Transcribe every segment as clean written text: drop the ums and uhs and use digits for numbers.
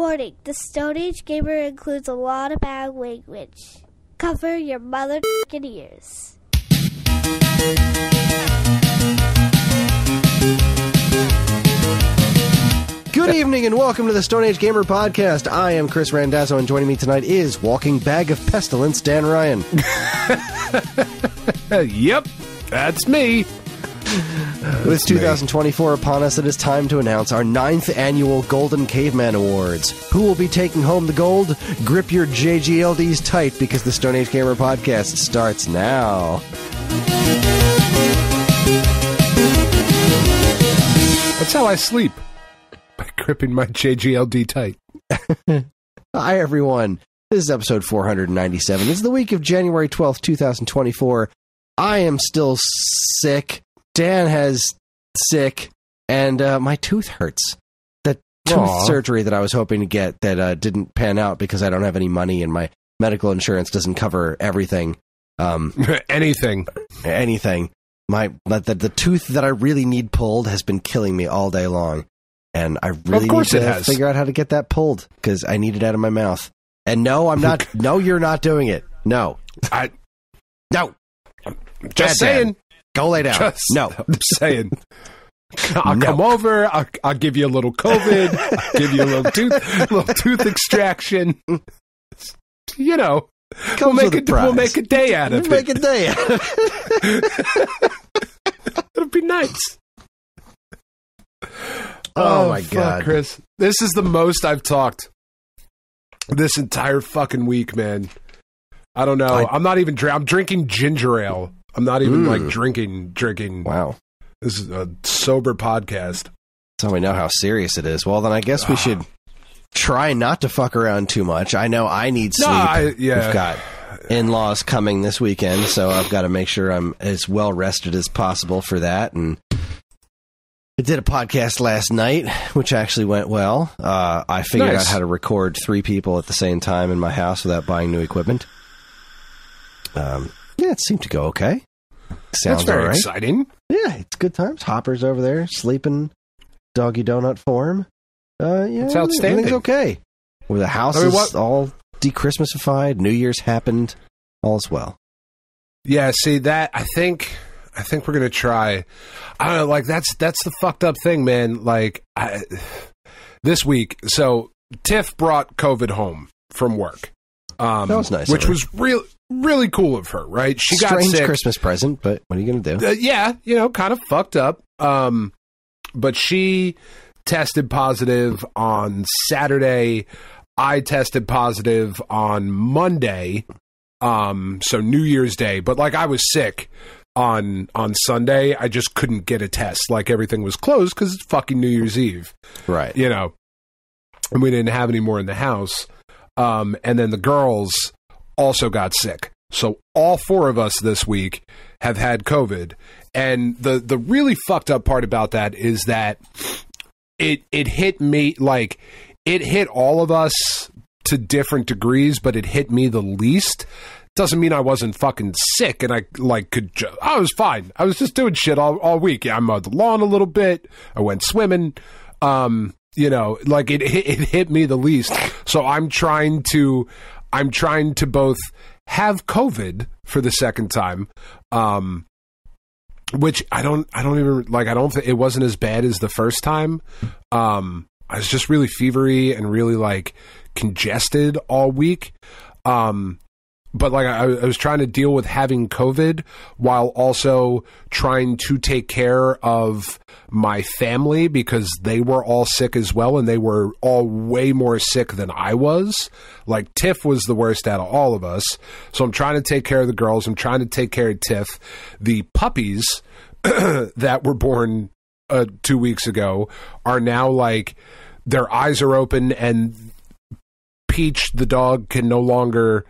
Warning, the Stone Age Gamer includes a lot of bad language. Cover your mother***ing ears. Good evening and welcome to the Stone Age Gamer Podcast. I am Chris Randazzo and joining me tonight is Walking Bag of Pestilence, Dan Ryan. Yep, that's me. With 2024 upon us, it is time to announce our 9th annual Golden Caveman Awards. Who will be taking home the gold? Grip your JGLDs tight because the Stone Age Gamer Podcast starts now. That's how I sleep. By gripping my JGLD tight. Hi, everyone. This is episode 497. This is the week of January 12th, 2024. I am still sick. Dan has sick, and my tooth hurts. That tooth surgery that I was hoping to get that didn't pan out because I don't have any money and my medical insurance doesn't cover everything. Anything. The tooth that I really need pulled has been killing me all day long, and I really need to figure out how to get that pulled because I need it out of my mouth. And no, I'm not. No, you're not doing it. No, no. Just saying. Go lay down. No. I'm saying. I'll come over. I'll give you a little COVID. I'll give you a little tooth extraction. You know, we'll make a day out of it. Make a day out of it. It'll be nice. Oh my God, Chris! This is the most I've talked this entire fucking week, man. I don't know. I'm not even. I'm drinking ginger ale. I'm not even like drinking. Wow. This is a sober podcast. So we know how serious it is. Well, then I guess we should try not to fuck around too much. I know I need sleep. We've got in-laws coming this weekend, so I've got to make sure I'm as well rested as possible for that. And I did a podcast last night, which actually went well. I figured out how to record 3 people at the same time in my house without buying new equipment. Yeah, it seemed to go okay. Sounds That's very right. exciting. Yeah, it's good times. Hopper's over there sleeping doggy donut form. Yeah, it's outstanding. Everything's okay. Where the house is all de-Christmasified, New Year's happened, all's well. Yeah, see that I think we're gonna try. I don't know, like that's the fucked up thing, man. Like this week, so Tiff brought COVID home from work. That was nice, which was really cool of her, right? She got sick. Strange Christmas present, but what are you going to do? Yeah, kind of fucked up. But she tested positive on Saturday. I tested positive on Monday. So New Year's Day. But like I was sick on Sunday. I just couldn't get a test. Like everything was closed because it's fucking New Year's Eve. Right. And we didn't have any more in the house. And then the girls also got sick. So all 4 of us this week have had COVID. And the really fucked up part about that is that it hit me, like, it hit all of us to different degrees, but it hit me the least. Doesn't mean I wasn't fucking sick and I I was fine. I was just doing shit all week. Yeah, I mowed the lawn a little bit. I went swimming. Like it hit me the least. So I'm trying to both have COVID for the second time, which I don't think it wasn't as bad as the first time. I was just really fevery and really like congested all week. But like I was trying to deal with having COVID while also trying to take care of my family because they were all sick as well, and they were all way more sick than I was. Like Tiff was the worst out of all of us. So I'm trying to take care of the girls. I'm trying to take care of Tiff. The puppies that were born 2 weeks ago are now like their eyes are open, and Peach, the dog, can no longer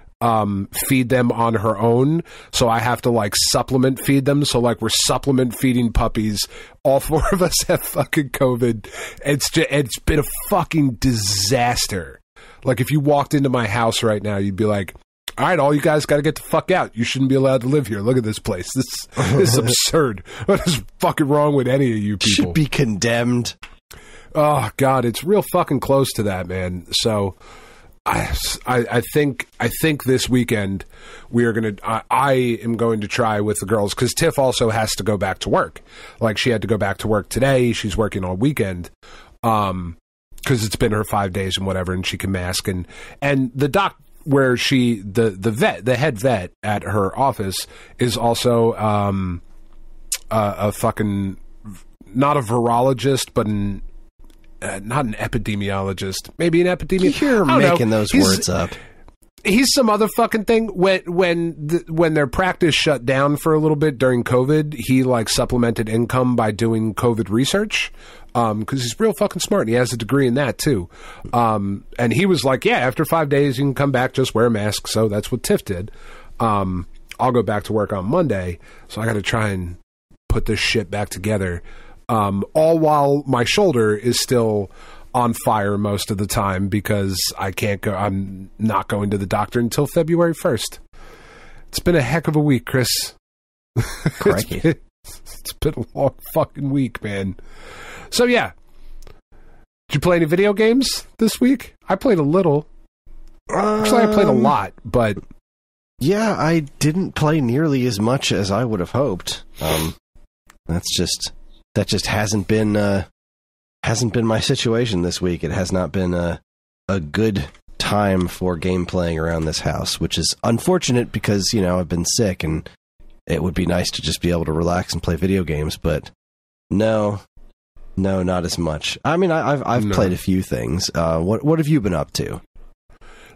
feed them on her own, so I have to like supplement feed them. So like we're supplement feeding puppies. All 4 of us have fucking COVID. It's been a fucking disaster. Like if you walked into my house right now, you'd be like, all right, all you guys got to get the fuck out. You shouldn't be allowed to live here. Look at this place. This is absurd. What is fucking wrong with any of you people? Should be condemned. Oh God, it's real fucking close to that, man. So I think this weekend we are gonna. I am going to try with the girls because Tiff also has to go back to work. Like she had to go back to work today. She's working all weekend. Because it's been her 5 days and whatever, and she can mask and the doc where the head vet at her office is also a fucking not a virologist, but not an epidemiologist, maybe an epidemiologist. You're making those words up. He's some other fucking thing. When their practice shut down for a little bit during COVID, he like supplemented income by doing COVID research. Because he's real fucking smart. And he has a degree in that too. And he was like, yeah, after 5 days you can come back, just wear a mask. So that's what Tiff did. I'll go back to work on Monday. So I got to try and put this shit back together. All while my shoulder is still on fire most of the time because I can't go. I'm not going to the doctor until February 1st. It's been a heck of a week, Chris. Crikey. It's been a long fucking week, man. So yeah. Did you play any video games this week? I played a little. Actually, I played a lot, but yeah, I didn't play nearly as much as I would have hoped. That just hasn't been my situation this week. It has not been a good time for game playing around this house, which is unfortunate because, you know, I've been sick and it would be nice to just be able to relax and play video games, but no, not as much. I mean, I've played a few things. What have you been up to?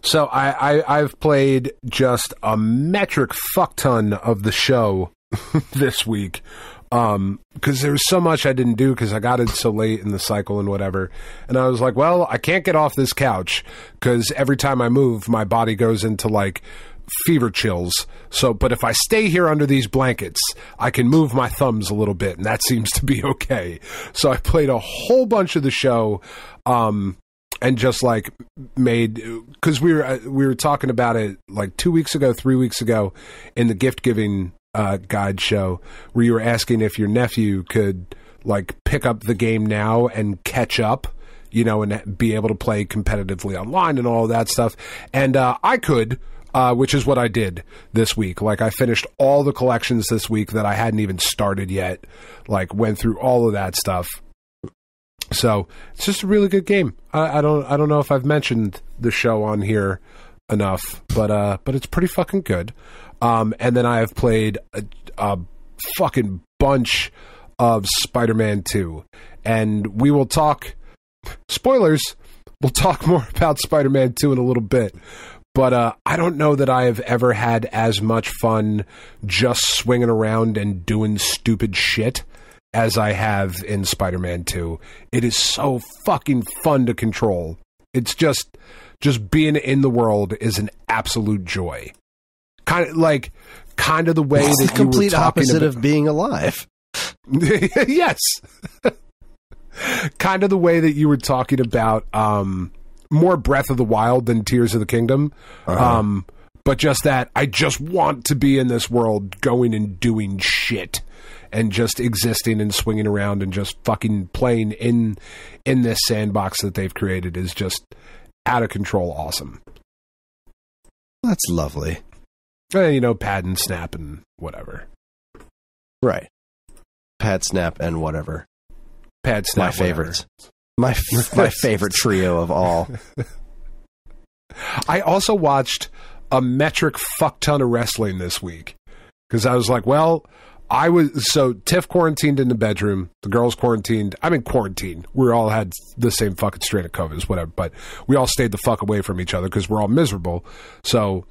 So I've played just a metric fuck ton of the show this week. Because there was so much I didn't do because I got in so late in the cycle and whatever. And I was like, well, I can't get off this couch because every time I move, my body goes into like fever chills. So, but if I stay here under these blankets, I can move my thumbs a little bit and that seems to be okay. So I played a whole bunch of the show, and just like made, cause we were talking about it like 3 weeks ago in the gift giving guide show where you were asking if your nephew could like pick up the game now and catch up, you know, and be able to play competitively online and all of that stuff. And I could, which is what I did this week. Like I finished all the collections this week that I hadn't even started yet, like went through all of that stuff. So it's just a really good game. I don't know if I've mentioned the show on here enough, but it's pretty fucking good. And then I have played a fucking bunch of Spider-Man 2. And we will talk, spoilers, we'll talk more about Spider-Man 2 in a little bit. But I don't know that I have ever had as much fun just swinging around and doing stupid shit as I have in Spider-Man 2. It is so fucking fun to control. It's just being in the world is an absolute joy. Kind of the way that the complete opposite of being alive. Yes. Kind of the way that you were talking about more Breath of the Wild than Tears of the Kingdom. Uh-huh. But just that I just want to be in this world going and doing shit and just existing and swinging around and just fucking playing in this sandbox that they've created is just out of control awesome. That's lovely. You know, pad and snap and whatever. Right. Pad, snap, and whatever. Pad, snap, my favorites. My favorite trio of all. I also watched a metric fuck ton of wrestling this week. Because I was like, well, so Tiff quarantined in the bedroom. The girls quarantined. I'm in quarantine. We all had the same fucking strain of COVID, whatever. But we all stayed the fuck away from each other because we're all miserable. So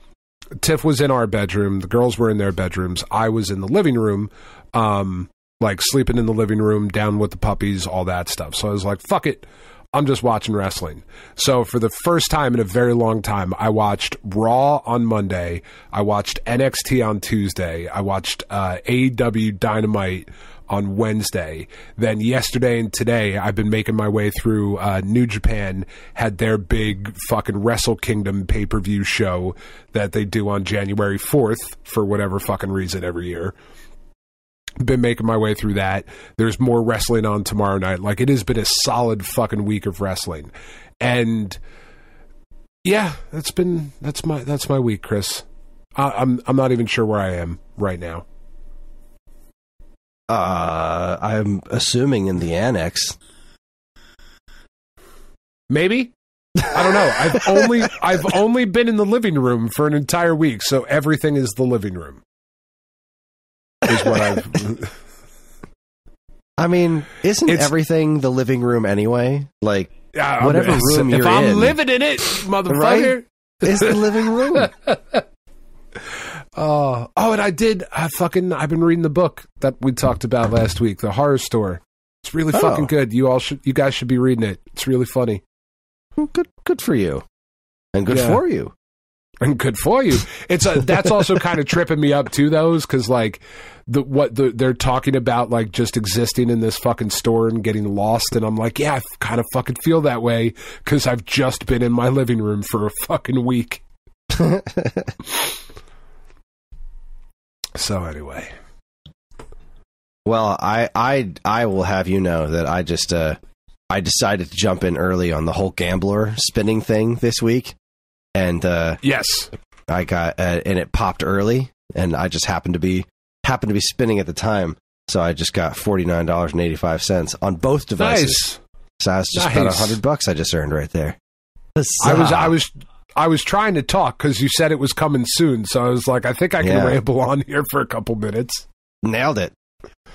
Tiff was in our bedroom. The girls were in their bedrooms. I was in the living room, like sleeping in the living room, down with the puppies, all that stuff. So I was like, fuck it. I'm just watching wrestling. So for the first time in a very long time, I watched Raw on Monday. I watched NXT on Tuesday. I watched AEW Dynamite on Wednesday. Then yesterday and today, I've been making my way through New Japan, had their big fucking Wrestle Kingdom pay-per-view show that they do on January 4th for whatever fucking reason every year. been making my way through that. There's more wrestling on tomorrow night. Like, it has been a solid fucking week of wrestling. And yeah, that's my week, Chris. I'm not even sure where I am right now. I'm assuming in the annex. Maybe. I don't know. I've only been in the living room for an entire week, so everything is the living room. Is what I've. I mean, isn't everything the living room anyway? Like, whatever room you're in. If I'm living in it, motherfucker. Right? It's the living room. And I've been reading the book that we talked about last week, The Horror Store. It's really fucking good. You guys should be reading it. It's really funny. Good for you. And good for you. And good for you. That's also kind of tripping me up too, though, because like they're talking about, like, just existing in this fucking store and getting lost, and I'm like, yeah, I kind of fucking feel that way because I've just been in my living room for a fucking week. So anyway, well, I will have you know that I just I decided to jump in early on the whole gambler spinning thing this week. And yes, I got and it popped early, and I just happened to be spinning at the time, so I just got $49.85 on both devices. Nice. So that's just about $100 I just earned right there. I was trying to talk because you said it was coming soon, so I was like, I think I can ramble on here for a couple minutes. Nailed it.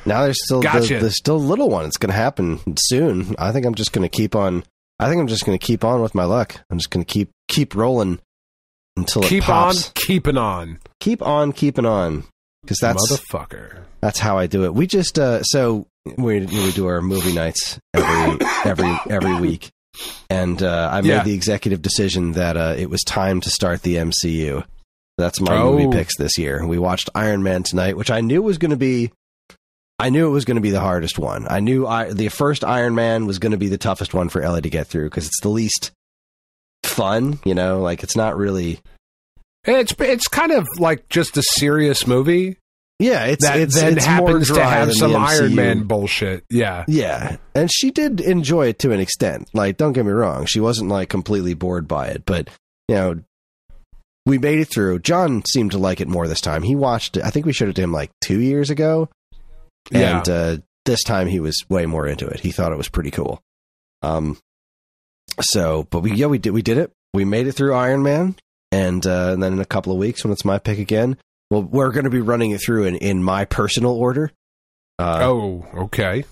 Now there's still there's still a little one. It's going to happen soon. I think I'm just going to keep on. I think I'm just going to keep on with my luck. I'm just going to keep rolling until it pops. Keep on. Keep on keeping on. Because that's motherfucker. That's how I do it. We just so we do our movie nights every week, and I made the executive decision that it was time to start the MCU. That's my movie picks this year. We watched Iron Man tonight, which I knew was going to be. I knew it was going to be the hardest one. I knew the first Iron Man was going to be the toughest one for Ellie to get through because it's the least fun, like it's not really. It's kind of like just a serious movie. Yeah, it happens more to have some Iron Man bullshit. Yeah. Yeah. And she did enjoy it to an extent. Like, don't get me wrong, she wasn't like completely bored by it, but we made it through. John seemed to like it more this time. He watched it. I think we showed it to him like 2 years ago. And this time he was way more into it. He thought it was pretty cool. But we did it. We made it through Iron Man, and then in a couple of weeks when it's my pick again, well, we're going to be running it through in my personal order. Okay.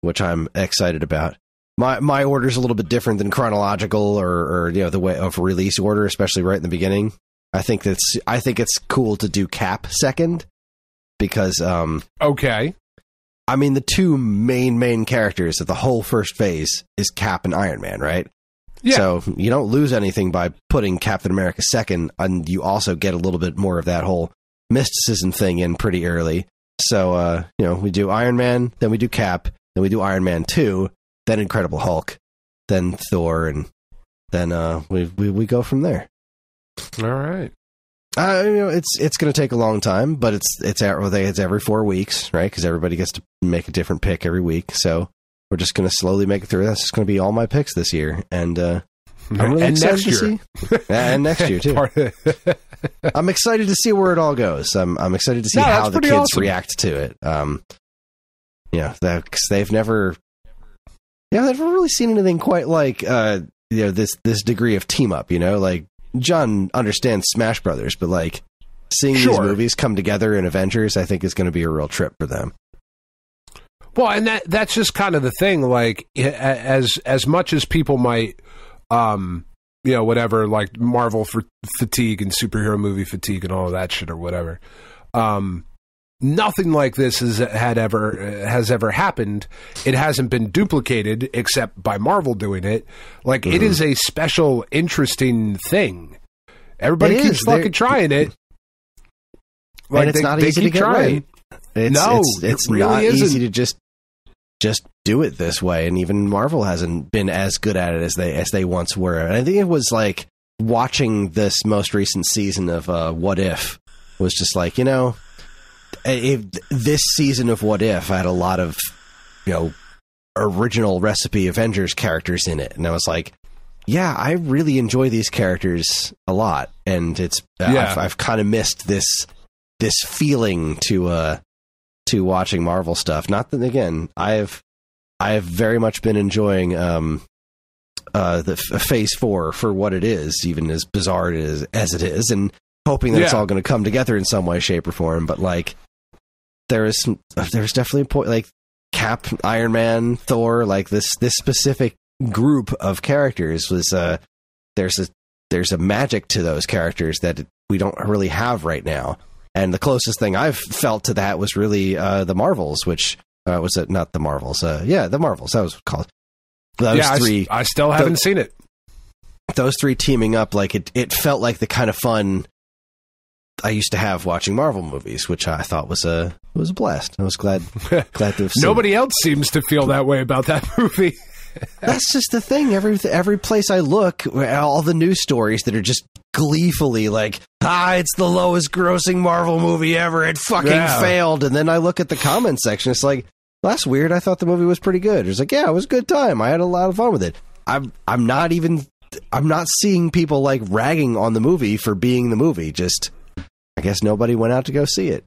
Which I'm excited about. My order is a little bit different than chronological or the way of release order, especially right in the beginning. I think it's cool to do Cap second because okay. I mean, the two main characters of the whole first phase is Cap and Iron Man, right? Yeah. So you don't lose anything by putting Captain America second, and you also get a little bit more of that whole mysticism thing in pretty early. So, we do Iron Man, then we do Cap, then we do Iron Man 2, then Incredible Hulk, then Thor, and then we go from there. All right. It's going to take a long time, but it's every 4 weeks, right? Because everybody gets to make a different pick every week. So we're just going to slowly make it through. That's just going to be all my picks this year, and I'm really excited to see. And next year too. I'm excited to see where it all goes. I'm excited to see how the kids react to it. Because they've never really seen anything quite like this degree of team up. Like. John understands Smash Brothers, but like seeing these movies come together in Avengers, I think is going to be a real trip for them. Well, and that's just kind of the thing. Like, as much as people might, whatever, like Marvel fatigue and superhero movie fatigue and all of that shit or whatever. Nothing like this has ever happened. It hasn't been duplicated except by Marvel doing it. Like, it is a special, interesting thing. Everybody keeps fucking trying it. Like, and it's not easy to get right. It's really not easy to just do it this way. And even Marvel hasn't been as good at it as they once were. And I think it was like watching this most recent season of What If was just like, this season of What If had a lot of, original recipe Avengers characters in it, and I was like, yeah, I really enjoy these characters a lot, and it's I've kind of missed this feeling to watching Marvel stuff. Not that, again, I have very much been enjoying the Phase 4 for what it is, even as bizarre as it is, and hoping that it's all going to come together in some way, shape, or form. But like, there's definitely a point, like Cap, Iron Man, Thor, like this specific group of characters was there's a magic to those characters that we don't really have right now. And the closest thing I've felt to that was really the Marvels, which was it not the Marvels? The Marvels. That was called. Those three. I still haven't seen it. Those three teaming up, like it felt like the kind of fun I used to have watching Marvel movies, which I thought was a blast. I was glad to have seen. Nobody else seems to feel that way about that movie. That's just the thing. Every place I look, all the news stories that are just gleefully like, it's the lowest grossing Marvel movie ever. It fucking failed. And then I look at the comment section. It's like, well, that's weird. I thought the movie was pretty good. It's like, yeah, it was a good time. I had a lot of fun with it. I'm not seeing people like ragging on the movie for being the movie. Just, I guess nobody went out to go see it.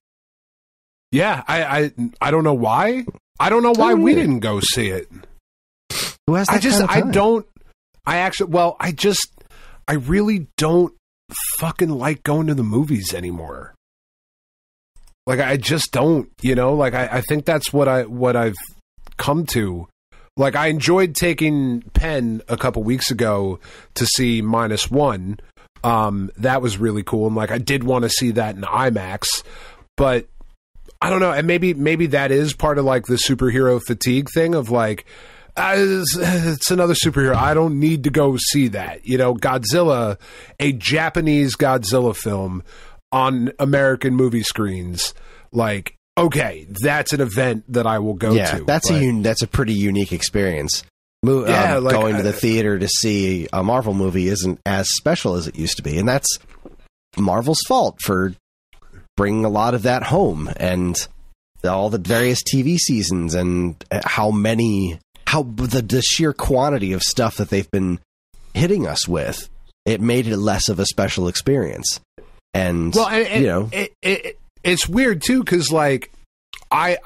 Yeah, I don't know why. I don't know why we didn't go see it. Who has that kind of time? I really don't fucking like going to the movies anymore. Like, I just don't, like, I think that's what I've come to. Like, I enjoyed taking Penn a couple weeks ago to see -1. That was really cool. And like, I did want to see that in IMAX, but I don't know. And maybe that is part of like the superhero fatigue thing of like, it's another superhero. I don't need to go see that. Godzilla, a Japanese Godzilla film on American movie screens. Like, okay, that's an event that I will go to. That's a pretty unique experience. Going to the theater to see a Marvel movie isn't as special as it used to be, and that's Marvel's fault for bringing a lot of that home, and all the various TV seasons, and the sheer quantity of stuff that they've been hitting us with. It made it less of a special experience, and it's weird too, because like I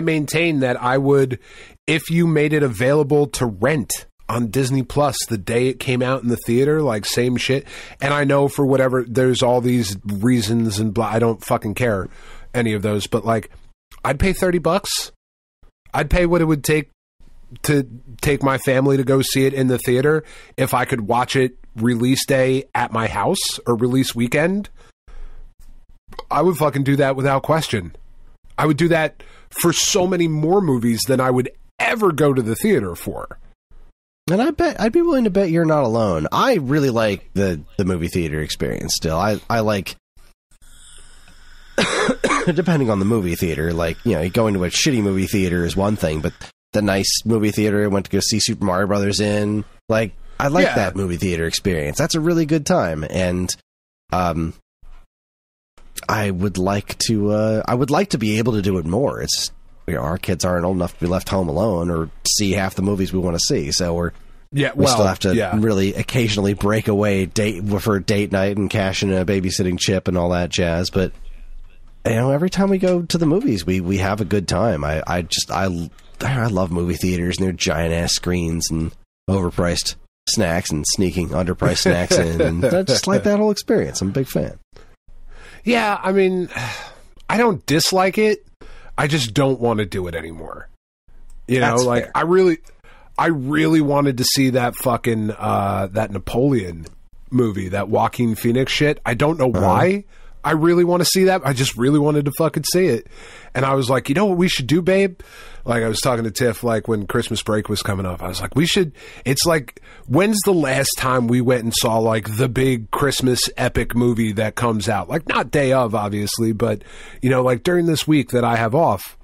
maintain that I would, if you made it available to rent on Disney Plus the day it came out in the theater, like same shit. And I know for whatever, there's all these reasons and blah, I don't fucking care any of those, but like, I'd pay $30. I'd pay what it would take to take my family to go see it in the theater if I could watch it release day at my house or release weekend. I would fucking do that without question. I would do that for so many more movies than I would ever go to the theater for. And I'd be willing to bet you're not alone. I really like the movie theater experience still. I like, depending on the movie theater, like, going to a shitty movie theater is one thing, but the nice movie theater I went to go see Super Mario Brothers in, like, I like that movie theater experience. That's a really good time. And I would like to be able to do it more. It's, our kids aren't old enough to be left home alone or see half the movies we want to see. So we still have to really occasionally break away for date night and cash in a babysitting chip and all that jazz. But every time we go to the movies, we have a good time. I love movie theaters and their giant ass screens and overpriced snacks and sneaking underpriced snacks in, and I just like that whole experience. I'm a big fan. Yeah, I mean, I don't dislike it. I just don't want to do it anymore. That's like fair. I really wanted to see that fucking that Napoleon movie, that Joaquin Phoenix shit. I don't know why I really want to see that. I just really wanted to fucking see it. And I was like, you know what we should do, babe? Like, I was talking to Tiff, like, when Christmas break was coming up. I was like, it's like, when's the last time we went and saw, like, the big Christmas epic movie that comes out? Like, not day of, obviously, but, like, during this week that I have off.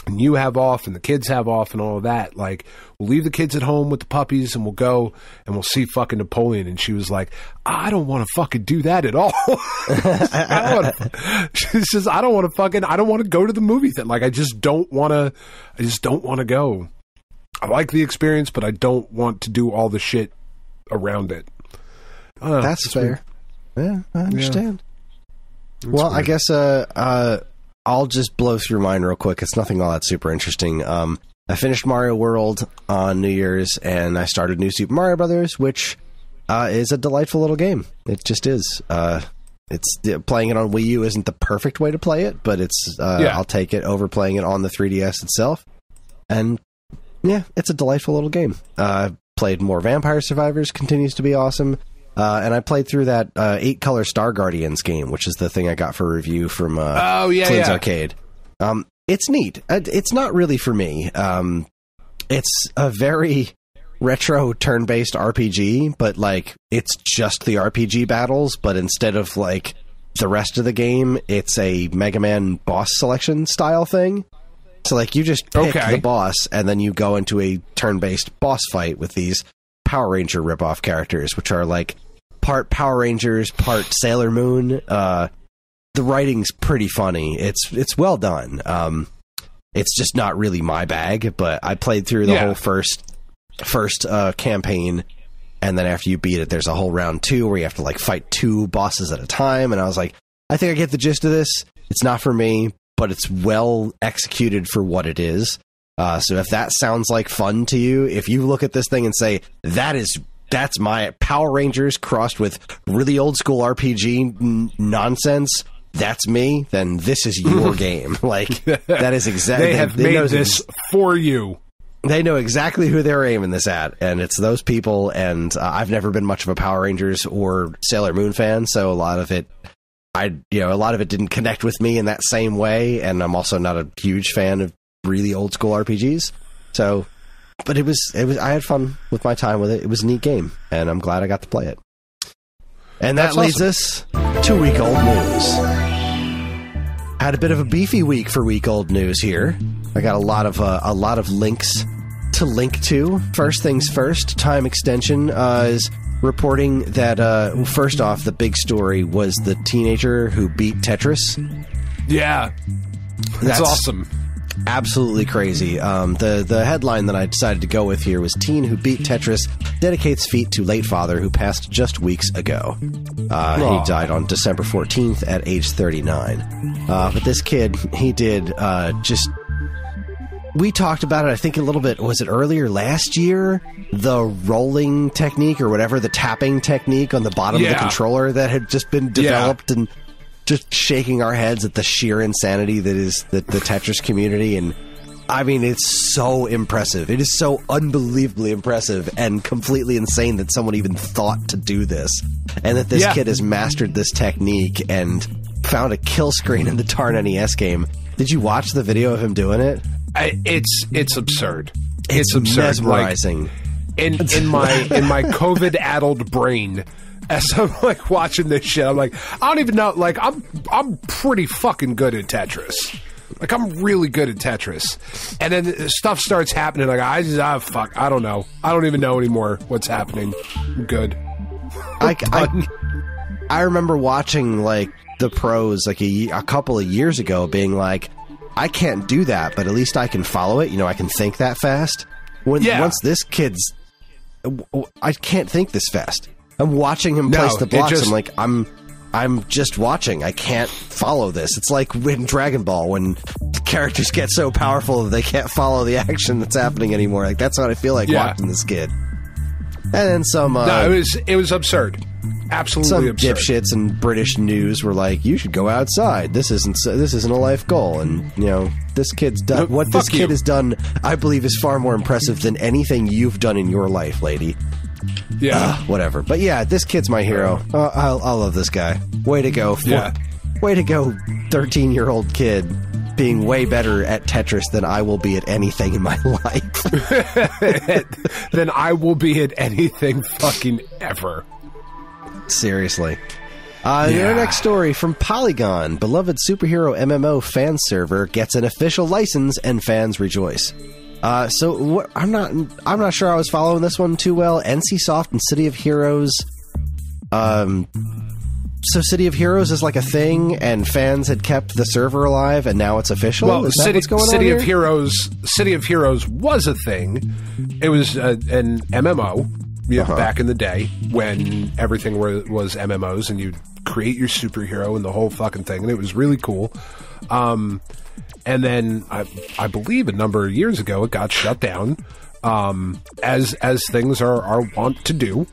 and you have off and the kids have off and all of that, like, we'll leave the kids at home with the puppies and we'll go and we'll see fucking Napoleon. And she was like, I don't want to fucking do that at all. She says, I don't want to go to the movie thing. Like, I just don't want to go. I like the experience, but I don't want to do all the shit around it. That's fair. Yeah, I understand. Yeah. Well, weird. I guess I'll just blow through mine real quick. It's nothing all that super interesting. I finished Mario World on New Year's, and I started New Super Mario Brothers, which is a delightful little game. It just is. Playing it on Wii U isn't the perfect way to play it, but it's I'll take it over playing it on the 3DS itself. And yeah, it's a delightful little game. Played more Vampire Survivors, continues to be awesome. And I played through that 8-color Star Guardians game, which is the thing I got for review from Clean's Arcade. It's neat. It's not really for me. It's a very retro turn-based RPG, but like it's just the RPG battles, but instead of like the rest of the game, it's a Mega Man boss selection style thing. So like you just pick the boss, and then you go into a turn-based boss fight with these Power Ranger ripoff characters, which are like part Power Rangers, part Sailor Moon. The writing's pretty funny. It's well done. It's just not really my bag, but I played through the whole first campaign, and then after you beat it, there's a whole round 2 where you have to like fight 2 bosses at a time, and I was like, I think I get the gist of this. It's not for me, but it's well executed for what it is. So if that sounds like fun to you, if you look at this thing and say, that's my Power Rangers crossed with really old school RPG nonsense, that's me, then this is your game. Like, that is exactly... They have made this for you. They know exactly who they're aiming this at, and it's those people, and I've never been much of a Power Rangers or Sailor Moon fan, so a lot of it didn't connect with me in that same way, and I'm also not a huge fan of really old school RPGs. So, but it was I had fun with my time with it. It was a neat game, and I'm glad I got to play it. And that leads us to week old news. Had a bit of a beefy week for week old news here. I got a lot of links to link to. First things first, Time Extension is reporting that first off, the big story was the teenager who beat Tetris. Yeah, that's awesome. Absolutely crazy. The headline that I decided to go with here was Teen Who Beat Tetris Dedicates Feat to Late Father Who Passed Just Weeks Ago. He died on December 14th at age 39. But this kid, he did just... We talked about it, I think, a little bit, was it earlier last year? The rolling technique or whatever, the tapping technique on the bottom of the controller that had just been developed and just shaking our heads at the sheer insanity that is the Tetris community. And I mean, it's so impressive. It is so unbelievably impressive and completely insane that someone even thought to do this. And that this kid has mastered this technique and found a kill screen in the darn NES game. Did you watch the video of him doing it? It's absurd. It's absurd. Mesmerizing. Like, in my COVID-addled brain, as I'm like watching this shit, I'm like, I don't even know. Like, I'm pretty fucking good at Tetris. Like, I'm really good at Tetris. And then stuff starts happening. Like, fuck, I don't know. I don't even know anymore what's happening. I'm good. I remember watching like the pros like a couple of years ago, being like, I can't do that, but at least I can follow it. You know, I can think that fast. Once this kid's... I can't think this fast. I'm watching him place the blocks. I'm like, I'm just watching. I can't follow this. It's like in Dragon Ball when the characters get so powerful that they can't follow the action that's happening anymore. Like, that's what I feel like watching this kid. And then some... no, it was absurd. Absolutely absurd. Some dipshits in British news were like, you should go outside. This isn't a life goal. And, you know, this kid's done... What this kid has done, I believe, is far more impressive than anything you've done in your life, lady. Yeah. Whatever. But yeah, this kid's my hero. I love this guy. Way to go. Way to go, 13-year-old kid being way better at Tetris than I will be at anything in my life. Than I will be at anything fucking ever. Seriously. Our next story from Polygon. Beloved superhero MMO fan server gets an official license and fans rejoice. I'm not sure I was following this one too well. NCSoft and City of Heroes. So City of Heroes is like a thing, and fans had kept the server alive, and now it's official. Well, is that what's going on City here? City of Heroes was a thing. It was an MMO back in the day when everything was MMOs, and you'd create your superhero and the whole fucking thing, and it was really cool. And then I believe a number of years ago it got shut down, as things are wont to do,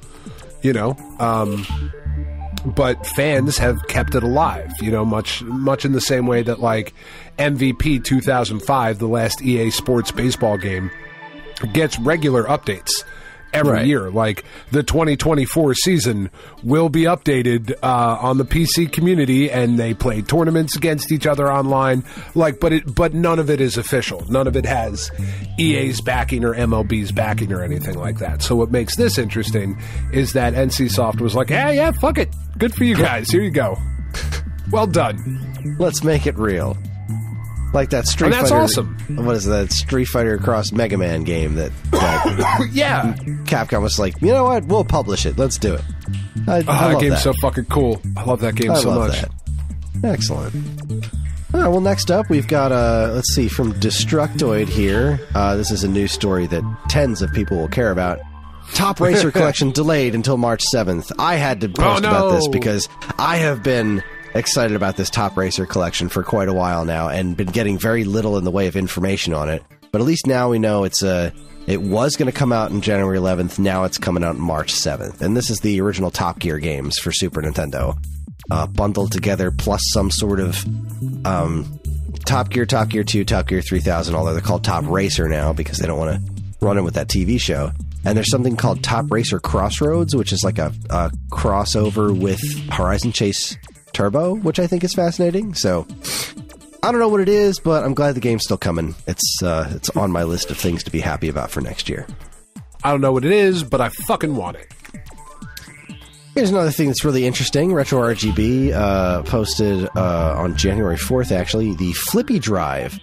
you know. But fans have kept it alive, you know, much in the same way that, like, MVP 2005, the last EA Sports baseball game, gets regular updates every year. Like, the 2024 season will be updated on the PC community, and they play tournaments against each other online. Like, but none of it is official. None of it has EA's backing or MLB's backing or anything like that. So what makes this interesting is that NCSoft was like, yeah, fuck it. Good for you guys. Here you go. Well done. Let's make it real. Like that Street Fighter. That's awesome. What is that Street Fighter Cross Mega Man game that yeah. Capcom was like, you know what? We'll publish it. Let's do it. I love that game's that. so fucking cool. I love that game so much. That. Excellent. All right, well, next up, we've got, let's see, from Destructoid here. This is a news story that tens of people will care about. Top Racer Collection delayed until March 7th. I had to post about this because I have been excited about this Top Racer Collection for quite a while now and been getting very little in the way of information on it. But at least now we know it was going to come out on January 11th. Now it's coming out on March 7th. And this is the original Top Gear games for Super Nintendo. Bundled together, plus some sort of Top Gear 2, Top Gear 3000, although they're called Top Racer now because they don't want to run in with that TV show. And there's something called Top Racer Crossroads, which is like a crossover with Horizon Chase Turbo, which I think is fascinating. So I don't know what it is, but I'm glad the game's still coming. It's on my list of things to be happy about for next year. I don't know what it is, but I fucking want it. Here's another thing that's really interesting. Retro RGB posted on January 4th, actually. The Flippy Drive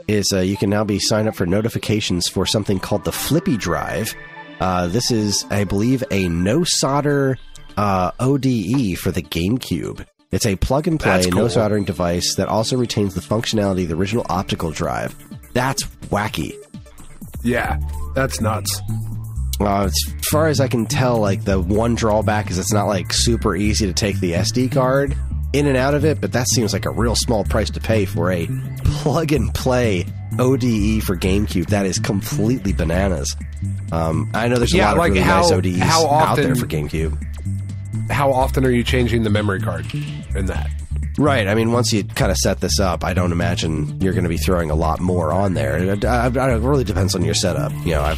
is you can now be signed up for notifications for something called the Flippy Drive. This is, I believe, a no-solder ODE for the GameCube. It's a plug-and-play, cool. no-soldering device that also retains the functionality of the original optical drive. That's wacky. Yeah, that's nuts. As far as I can tell, like, the one drawback is it's not, like, super easy to take the SD card in and out of it, but that seems like a real small price to pay for a plug-and-play ODE for GameCube. That is completely bananas. I know there's a lot of really nice ODEs out there for GameCube. How often are you changing the memory card in that? Right. I mean, once you kind of set this up, I don't imagine you're going to be throwing a lot more on there. It really depends on your setup. You know,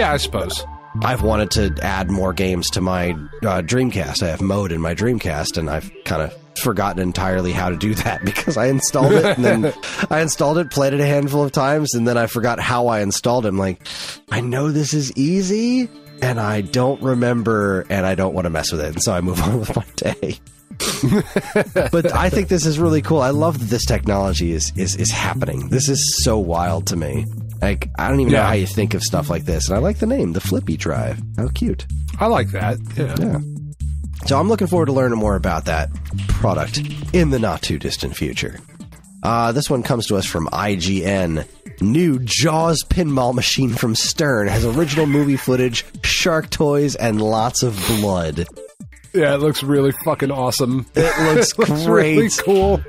I suppose. I've wanted to add more games to my Dreamcast. I have mode in my Dreamcast, and I've kind of forgotten entirely how to do that because I installed it, and then I installed it, played it a handful of times, and then I forgot how I installed it. I'm like, I know this is easy, and I don't remember, and I don't want to mess with it, and so I move on with my day. But I think this is really cool. I love that this technology is happening. This is so wild to me. Like, I don't even know how you think of stuff like this, and I like the name, the Flippy Drive. How cute. I like that. Yeah. So I'm looking forward to learning more about that product in the not-too-distant future. This one comes to us from IGN. New Jaws pinball machine from Stern has original movie footage, shark toys, and lots of blood. Yeah, it looks really fucking awesome. It looks great. Really cool.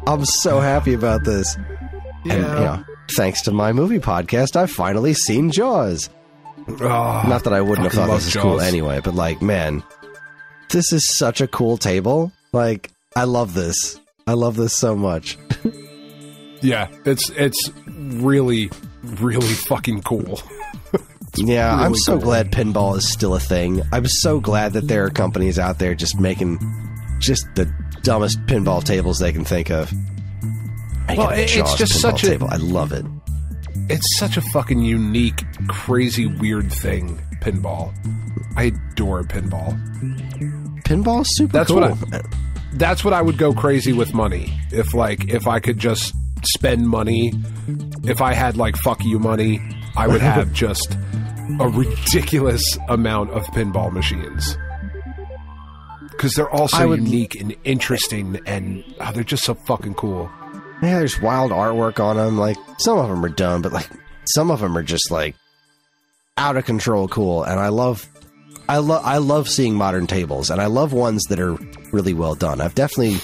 I'm so happy about this. Yeah. And, you know, thanks to my movie podcast, I've finally seen Jaws. Not that I wouldn't have thought this is cool anyway, but, like, man, this is such a cool table. Like, I love this. I love this so much. Yeah, it's really, really fucking cool. Yeah, really I'm so cool. glad pinball is still a thing. I'm so glad that there are companies out there just making just the dumbest pinball tables they can think of. Well, it's just such table. I love it. It's such a fucking unique, crazy, weird thing, pinball. I adore pinball. Pinball's super cool. That's what I would go crazy with money. If I could just spend money, if I had like fuck you money, I would have just a ridiculous amount of pinball machines. Because they're all so unique and interesting, and they're just so fucking cool. Yeah, there's wild artwork on them. Like, some of them are dumb, but like some of them are just like out of control cool. And I love seeing modern tables, and I love ones that are really well done. I've definitely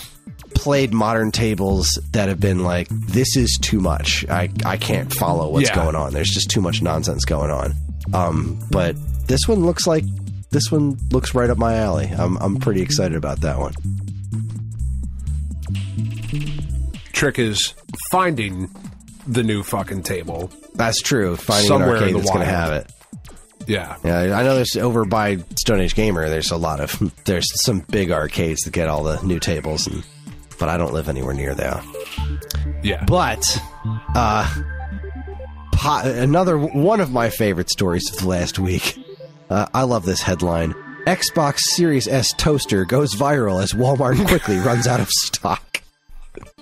played modern tables that have been like, this is too much. I can't follow what's going on. There's just too much nonsense going on. But this one looks right up my alley. I'm pretty excited about that one. Trick is finding the new fucking table. That's true. Finding an arcade that's going to have it. Yeah. I know there's over by Stone Age Gamer. There's some big arcades that get all the new tables, but I don't live anywhere near there. Yeah. But another one of my favorite stories of the last week. I love this headline. Xbox Series S toaster goes viral as Walmart quickly runs out of stock.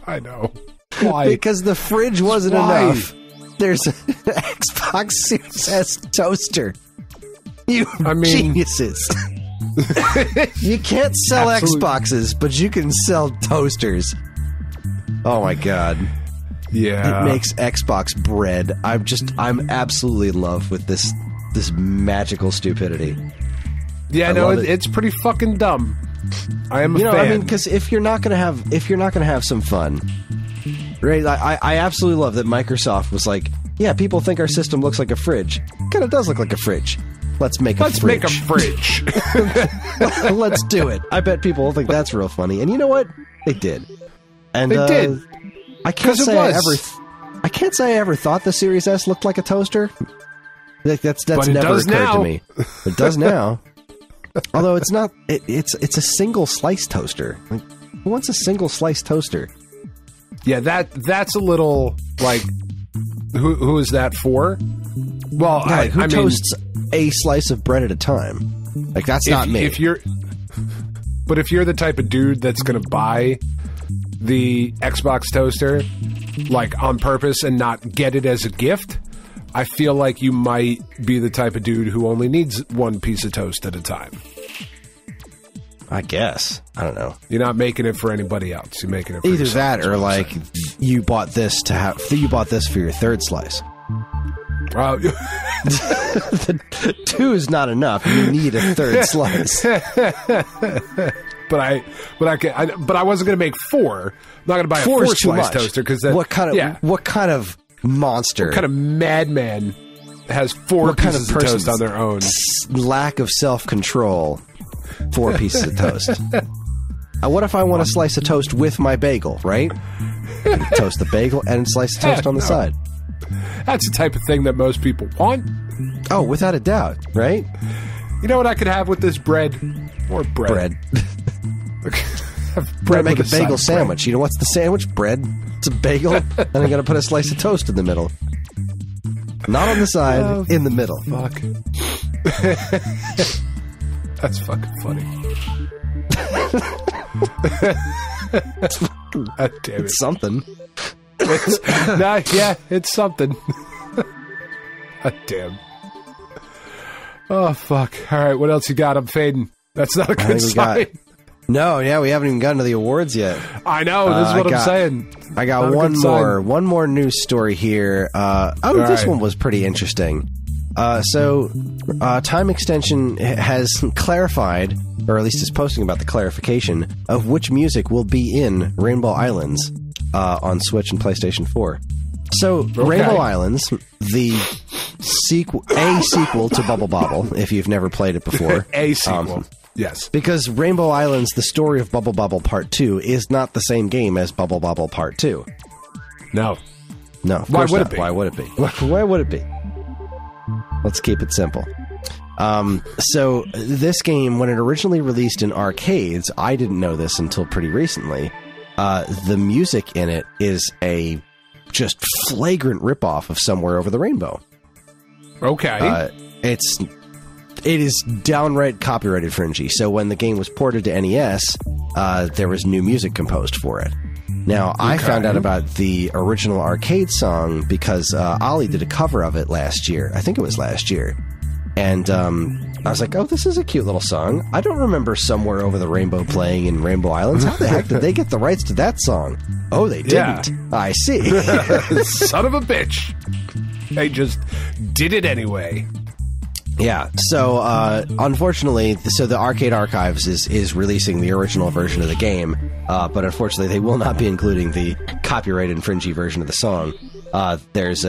I know. Why? Because the fridge wasn't enough. There's an Xbox Series S toaster. Geniuses. You can't sell Xboxes, but you can sell toasters. Oh my god. Yeah. It makes Xbox bread. I'm absolutely in love with this magical stupidity. Yeah, it's pretty fucking dumb. I am a fan. I mean, because if you're not gonna have some fun, right? I absolutely love that Microsoft was like, yeah, people think our system looks like a fridge. Kind of does look like a fridge. Let's make a fridge. Let's do it. I bet people will think that's real funny. And you know what? They did. And they did. I can't say I ever thought the Series S looked like a toaster. That's never occurred to me. It does now. Although it's not. It's a single slice toaster. Like, who wants a single slice toaster? Yeah, that's a little like. Who is that for? Well, yeah, who toasts a slice of bread at a time? Like, that's not me. If you're the type of dude that's going to buy the Xbox toaster, like, on purpose and not get it as a gift, I feel like you might be the type of dude who only needs one piece of toast at a time. I guess. I don't know. You're not making it for anybody else. You're making it for either yourself, that or like you bought this for your third slice. Wow. Two is not enough. You need a third slice. But I wasn't going to make four. I'm not going to buy a four-slice toaster because what kind of monster? What kind of madman has four pieces of toast on their own? Lack of self-control. 4 pieces of toast. What if I want to slice a toast with my bagel, right? Toast the bagel and slice the toast on the side. That's the type of thing that most people want. Oh, without a doubt, right? You know what I could have with this bread? More bread. Bread make a bagel sandwich. You know what's the sandwich? Bread. It's a bagel. And I'm going to put a slice of toast in the middle. Not on the side, in the middle. Fuck. That's fucking funny. God damn it. It's something. It's something. God damn. Oh, fuck. All right, what else you got? I'm fading. That's not a good sign. No, yeah, we haven't even gotten to the awards yet. I know, this is what I'm saying. I got one more news story here. This one was pretty interesting. So Time Extension has clarified, or at least is posting about the clarification of which music will be in Rainbow Islands on Switch and PlayStation 4. So, Rainbow Islands, the sequel to Bubble Bobble, if you've never played it before. A sequel. Yes. Because Rainbow Islands, the story of Bubble Bobble Part 2, is not the same game as Bubble Bobble Part 2. No. No, of course not. Why would it be? Why would it be? Let's keep it simple. So, this game, when it originally released in arcades, I didn't know this until pretty recently, the music in it is a just flagrant ripoff of Somewhere Over the Rainbow. Okay. it is downright copyright infringy. So when the game was ported to NES, there was new music composed for it. Now, I found out about the original arcade song because Ollie did a cover of it last year. I think it was last year. And I was like, oh, this is a cute little song. I don't remember Somewhere Over the Rainbow playing in Rainbow Islands. How the heck did they get the rights to that song? Oh, they didn't. Yeah. I see. Son of a bitch. They just did it anyway. Yeah, so unfortunately, the Arcade Archives is releasing the original version of the game, but unfortunately they will not be including the copyright infringing version of the song. There's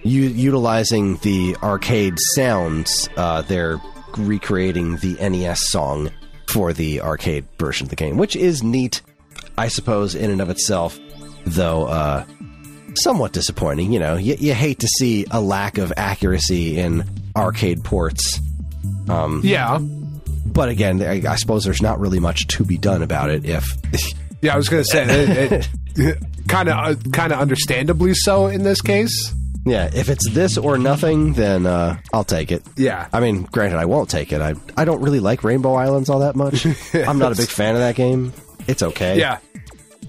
utilizing the arcade sounds, they're recreating the NES song for the arcade version of the game, which is neat, I suppose, in and of itself, though somewhat disappointing. You know, you hate to see a lack of accuracy in arcade ports. Yeah. But again, I suppose there's not really much to be done about it if... Yeah, I was going to say, it kind of understandably so in this case. Yeah, if it's this or nothing, then I'll take it. Yeah. I mean, granted, I won't take it. I don't really like Rainbow Islands all that much. I'm not a big fan of that game. It's okay. Yeah.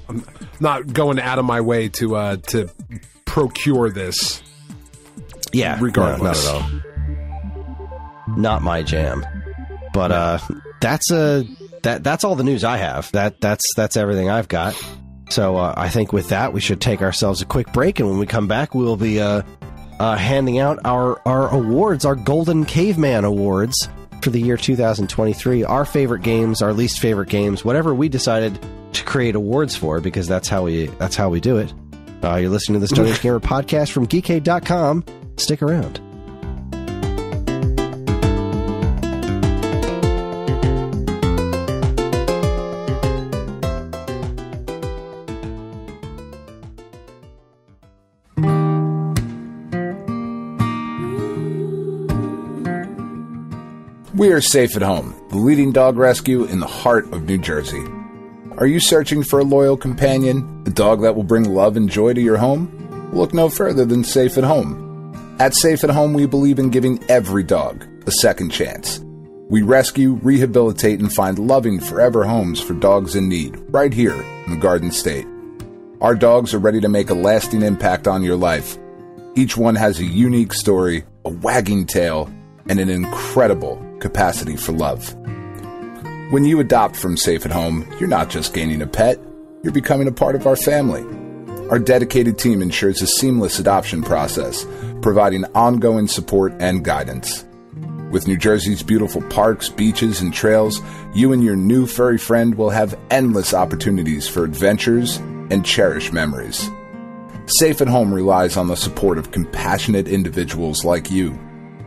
I'm not going out of my way to procure this. Yeah, regardless. No, not at all. Not my jam. But that's all the news I have. That's everything I've got. So I think with that, we should take ourselves a quick break, and when we come back, we'll be handing out our awards, our Golden Caveman Awards for the year 2023. Our favorite games, our least favorite games, whatever we decided to create awards for, because that's how we do it. You're listening to the Stone Age Gamer podcast from Geekade.com. Stick around. We are Safe at Home, the leading dog rescue in the heart of New Jersey. Are you searching for a loyal companion, a dog that will bring love and joy to your home? Look no further than Safe at Home. At Safe at Home, we believe in giving every dog a second chance. We rescue, rehabilitate, and find loving forever homes for dogs in need, right here in the Garden State. Our dogs are ready to make a lasting impact on your life. Each one has a unique story, a wagging tail, and an incredible capacity for love. When you adopt from Safe at Home, you're not just gaining a pet, you're becoming a part of our family. Our dedicated team ensures a seamless adoption process, providing ongoing support and guidance. With New Jersey's beautiful parks, beaches, and trails, you and your new furry friend will have endless opportunities for adventures and cherished memories. Safe at Home relies on the support of compassionate individuals like you.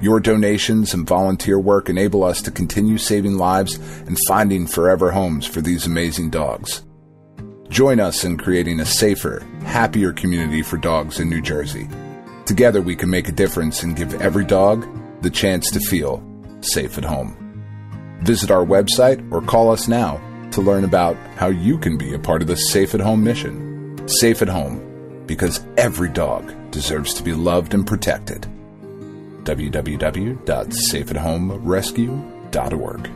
Your donations and volunteer work enable us to continue saving lives and finding forever homes for these amazing dogs. Join us in creating a safer, happier community for dogs in New Jersey. Together we can make a difference and give every dog the chance to feel safe at home. Visit our website or call us now to learn about how you can be a part of the Safe at Home mission. Safe at Home, because every dog deserves to be loved and protected. www.safeathomerescue.org.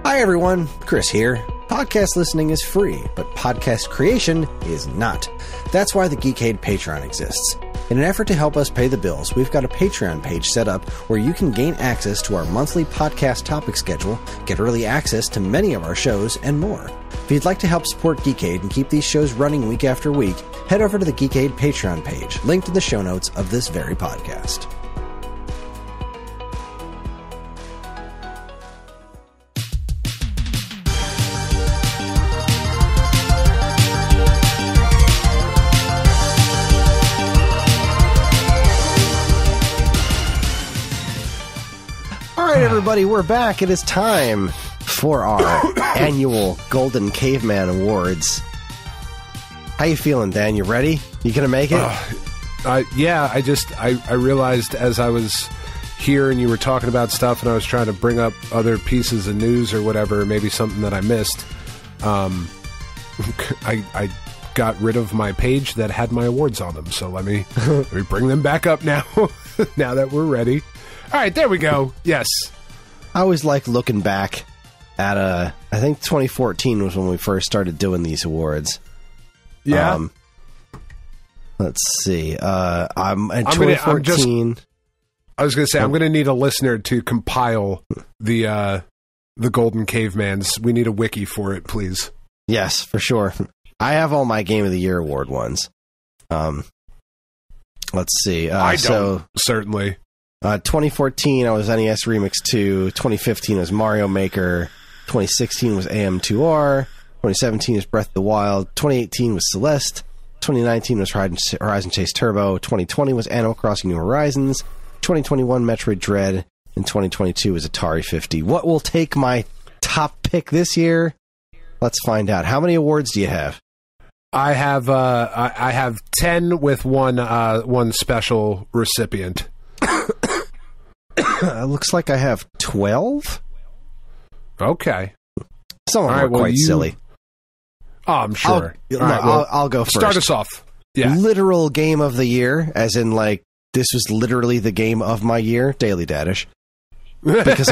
Hi everyone, Chris here. Podcast listening is free, but podcast creation is not. That's why the Geekade Patreon exists. In an effort to help us pay the bills, we've got a Patreon page set up where you can gain access to our monthly podcast topic schedule, get early access to many of our shows, and more. If you'd like to help support Geekade and keep these shows running week after week, head over to the Geekade Patreon page, linked in the show notes of this very podcast. Everybody, we're back. It is time for our annual Golden Caveman Awards. How you feeling, Dan? You ready? You gonna make it? Yeah, I realized as I was here and you were talking about stuff and I was trying to bring up other pieces of news or whatever, maybe something that I missed. I got rid of my page that had my awards on them, so let me bring them back up now. Now that we're ready. All right, there we go. Yes. I always like looking back at I think 2014 was when we first started doing these awards. Yeah. Let's see. I'm in 2014. I was going to say, I'm going to need a listener to compile the Golden Cavemans. We need a wiki for it, please. Yes, for sure. I have all my Game of the Year award ones. Let's see. I don't, certainly. 2014, I was NES Remix 2. 2015 was Mario Maker. 2016 was AM2R. 2017 was Breath of the Wild. 2018 was Celeste. 2019 was Horizon Chase Turbo. 2020 was Animal Crossing New Horizons. 2021 Metroid Dread. And 2022 was Atari 50. What will take my top pick this year? Let's find out. How many awards do you have? I have 10 with one special recipient. It looks like I have 12. Okay. Some of them are quite silly. Oh, I'm sure. I'll go first. Start us off. Yeah. Literal game of the year, as in like this was literally the game of my year, Daily Dadish. Because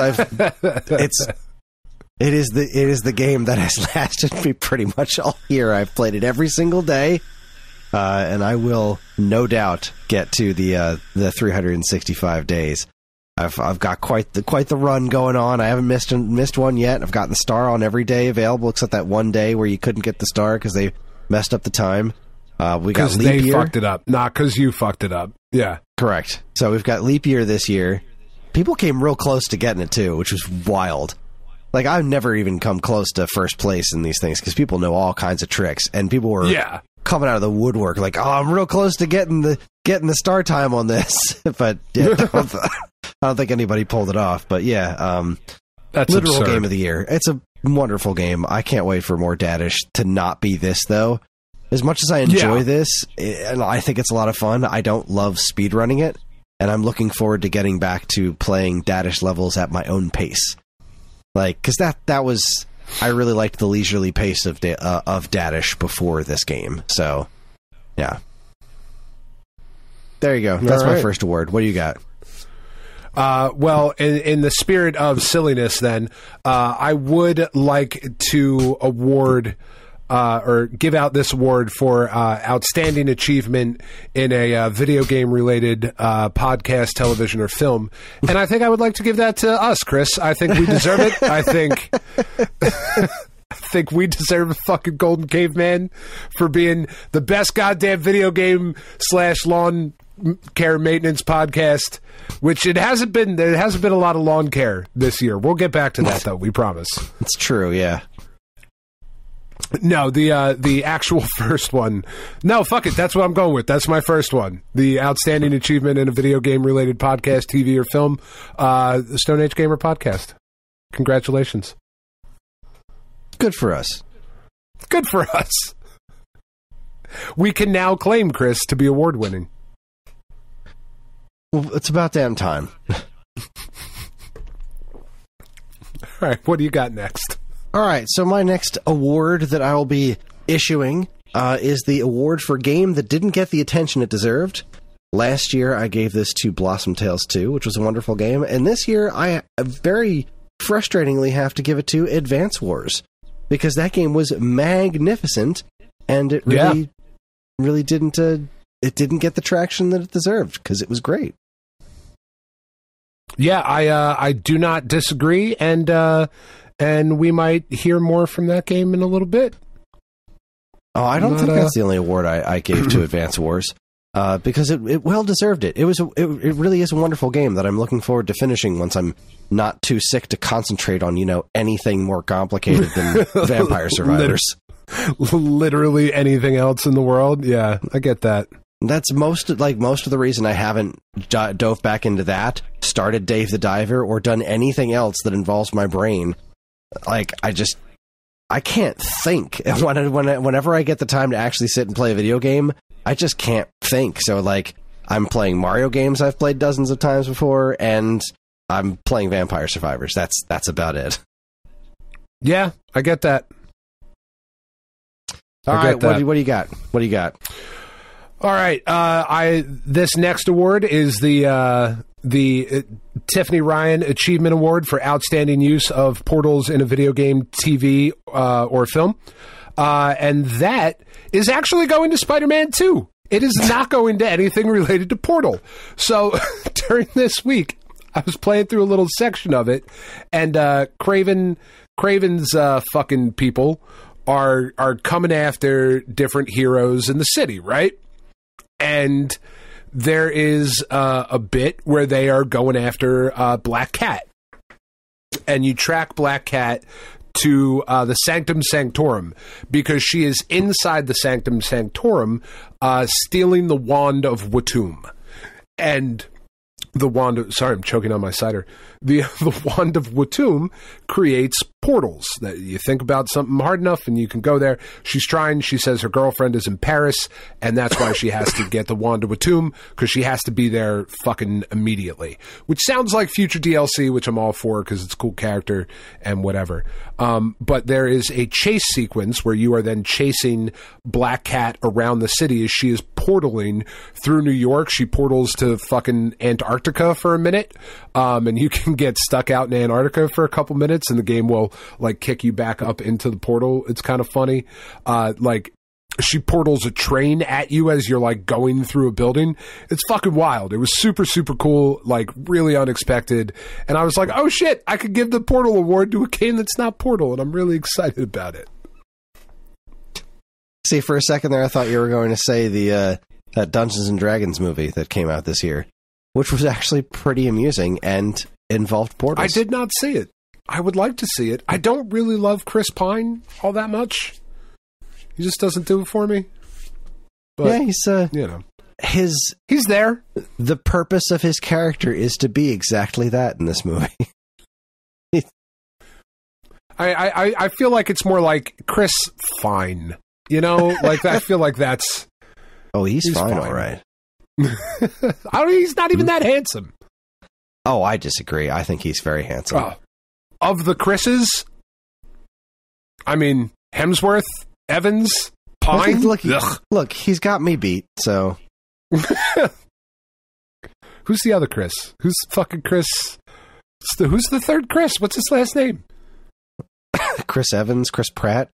it is the game that has lasted me pretty much all year. I've played it every single day, and I will no doubt get to the 365 days. I've got quite the run going on. I haven't missed one yet. I've gotten the star on every day available except that one day where you couldn't get the star because they messed up the time. We got leap year. They fucked it up, not because you fucked it up. Yeah, correct. So we've got leap year this year. People came real close to getting it too, which was wild. Like I've never even come close to first place in these things because people know all kinds of tricks, and people were coming out of the woodwork like, "Oh, I'm real close to getting the star time on this," but yeah, I don't think anybody pulled it off. But yeah, that's literal absurd. Game of the year. It's a wonderful game. I can't wait for more Dadish to not be this though. As much as I enjoy this, and I think it's a lot of fun, I don't love speedrunning it, and I'm looking forward to getting back to playing Dadish levels at my own pace. Like, because that was, I really liked the leisurely pace of Dadish before this game. So, yeah. There you go. That's my first award. What do you got? Well, in the spirit of silliness, then, I would like to award or give out this award for outstanding achievement in a video game related podcast, television, or film. And I think I would like to give that to us, Chris. I think we deserve it. I think we deserve a fucking Golden Caveman for being the best goddamn video game / lawn care maintenance podcast, which there hasn't been a lot of lawn care this year. We'll get back to that though, we promise. It's true, yeah. No, the actual first one. No, fuck it. That's what I'm going with. That's my first one. The outstanding achievement in a video game related podcast, TV, or film, the Stone Age Gamer podcast. Congratulations. Good for us. Good for us. We can now claim Chris to be award winning. Well, it's about damn time. All right, what do you got next? All right, so my next award that I will be issuing is the award for game that didn't get the attention it deserved. Last year, I gave this to Blossom Tales 2, which was a wonderful game. And this year, I very frustratingly have to give it to Advance Wars, because that game was magnificent, and it really didn't get the traction that it deserved, because it was great. Yeah, I do not disagree, and we might hear more from that game in a little bit. Oh, I don't think that's the only award I gave to Advance Wars, because it well deserved it. It really is a wonderful game that I'm looking forward to finishing once I'm not too sick to concentrate on, anything more complicated than Vampire Survivors. Literally anything else in the world. Yeah, I get that. That's most of the reason I haven't dove back into that, started Dave the Diver, or done anything else that involves my brain. Like, I can't think. Whenever I get the time to actually sit and play a video game, I just can't think. So, like, I'm playing Mario games I've played dozens of times before, and I'm playing Vampire Survivors. That's about it. Yeah, I get that. All right, what do you got? What do you got? All right, this next award is the Tiffany Ryan Achievement Award for outstanding use of portals in a video game, TV, or film, and that is actually going to Spider-Man 2. It is not going to anything related to Portal. So during this week, I was playing through a little section of it, and Craven's fucking people are coming after different heroes in the city, right? And there is a bit where they are going after Black Cat. And you track Black Cat to the Sanctum Sanctorum because she is inside the Sanctum Sanctorum stealing the Wand of Watum. And the wand of, sorry, I'm choking on my cider. The Wand of Watum creates portals that you think about something hard enough and you can go there. She's trying. She says her girlfriend is in Paris, and that's why she has to get the Wand of Watum, because she has to be there fucking immediately. Which sounds like future DLC, which I'm all for because it's a cool character and whatever. But there is a chase sequence where you are then chasing Black Cat around the city as she is portaling through New York. She portals to fucking Antarctica for a minute, and you can get stuck out in Antarctica for a couple minutes and the game will like kick you back up into the portal. It's kind of funny. Like she portals a train at you as you're like going through a building. It's fucking wild. It was super, super cool, like really unexpected. And I was like, oh shit, I could give the Portal Award to a game that's not Portal, and I'm really excited about it. See, for a second there, I thought you were going to say that Dungeons and Dragons movie that came out this year, which was actually pretty amusing and involved portals. I did not see it. I would like to see it. I don't really love Chris Pine all that much. He just doesn't do it for me. But, yeah, he's you know, he's there. The purpose of his character is to be exactly that in this movie. I feel like it's more like Chris Fine. You know, like I feel like that's. Oh, he's fine, all right. He's not even that handsome. Oh, I disagree. I think he's very handsome. Of the Chris's, I mean, Hemsworth, Evans, Pine. Look, he's got me beat, so. Who's the other Chris? Who's fucking Chris? Who's the third Chris? What's his last name? Chris Evans, Chris Pratt.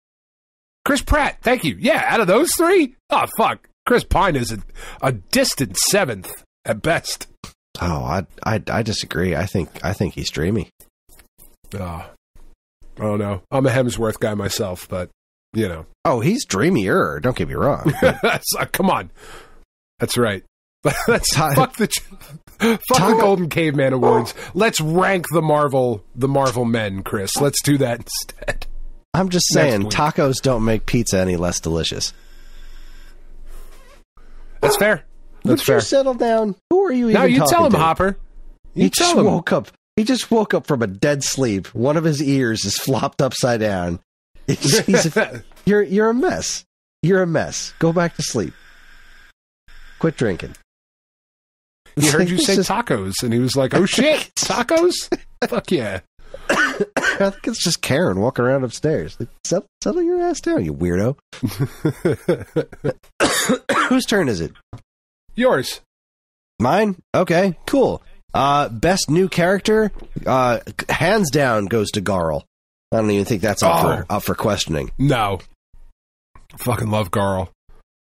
Chris Pratt, thank you. Yeah, out of those three? Oh, fuck. Chris Pine is a distant seventh at best. Oh, I disagree. I think he's dreamy. I don't know. I'm a Hemsworth guy myself, but, you know. Oh, he's dreamier. Don't get me wrong. Come on. That's right. Fuck the Golden Caveman Awards. Let's rank the Marvel men, Chris. Let's do that instead. I'm just saying, tacos don't make pizza any less delicious. That's fair. Would you settle down? Who are you even talking to? No, you tell him, Hopper. He just woke up from a dead sleep. One of his ears is flopped upside down. You're a mess. You're a mess. Go back to sleep. Quit drinking. He heard you say tacos, and he was like, oh shit, tacos? Fuck yeah. I think it's just Karen walking around upstairs. Like, settle your ass down, you weirdo. Whose turn is it? Yours. Mine? Okay, cool. Best new character, hands down, goes to Garl. I don't even think that's up for questioning. No. I fucking love Garl.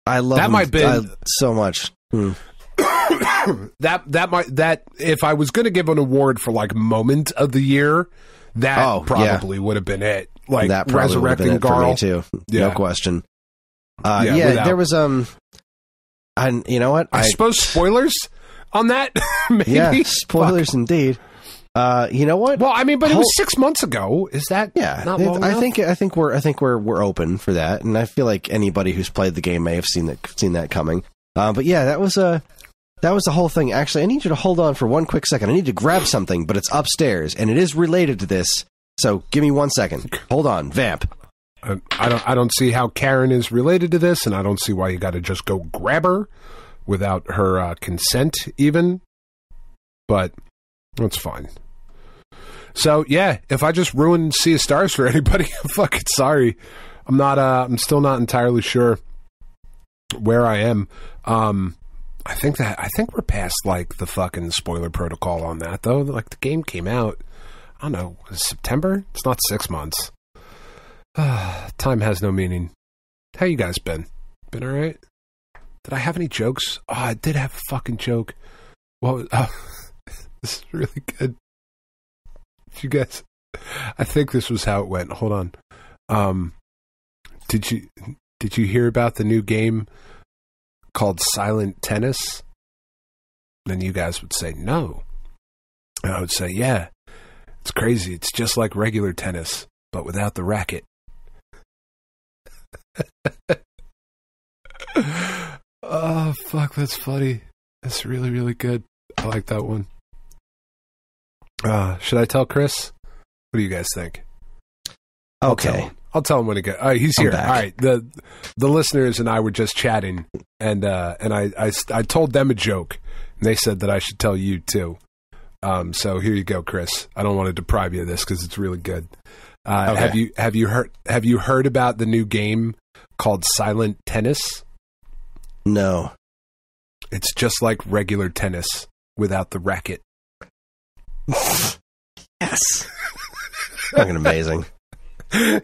I love him so much. That if I was going to give an award for like moment of the year, that probably would have been it. Like that resurrecting Garl for me too. Yeah. No question. There was and you know what? I suppose spoilers on that. Maybe. Yeah, spoilers indeed. You know what? Well, I mean, but it was 6 months ago. Is that not long enough? I think we're open for that, and I feel like anybody who's played the game may have seen that coming. But yeah, that was the whole thing. Actually, I need you to hold on for one quick second. I need to grab something, but it's upstairs, and it is related to this. So give me 1 second. Hold on, vamp. I don't see how Karen is related to this, and I don't see why you got to just go grab her without her consent, even. But that's fine. So yeah, if I just ruined Sea of Stars for anybody, I'm fucking sorry. I'm still not entirely sure where I am. I think we're past like the fucking spoiler protocol on that though. Like the game came out, I don't know, September? It's not 6 months. Time has no meaning. How you guys been? Been all right? Did I have any jokes? Oh, I did have a fucking joke. Well, this is really good. You guys, I think this was how it went. Hold on. Did you hear about the new game called Silent Tennis? Then you guys would say no. And I would say, yeah, it's crazy. It's just like regular tennis, but without the racket. Oh, fuck, that's funny. That's really, really good. I like that one. Should I tell Kris? What do you guys think? Okay. I'll tell him when he gets. All right, he's here. All right, the listeners and I were just chatting, and I told them a joke, and they said that I should tell you too. So here you go, Kris. I don't want to deprive you of this because it's really good. Okay. Have you heard about the new game called Silent Tennis? No. It's just like regular tennis without the racket. Yes. Fucking amazing. So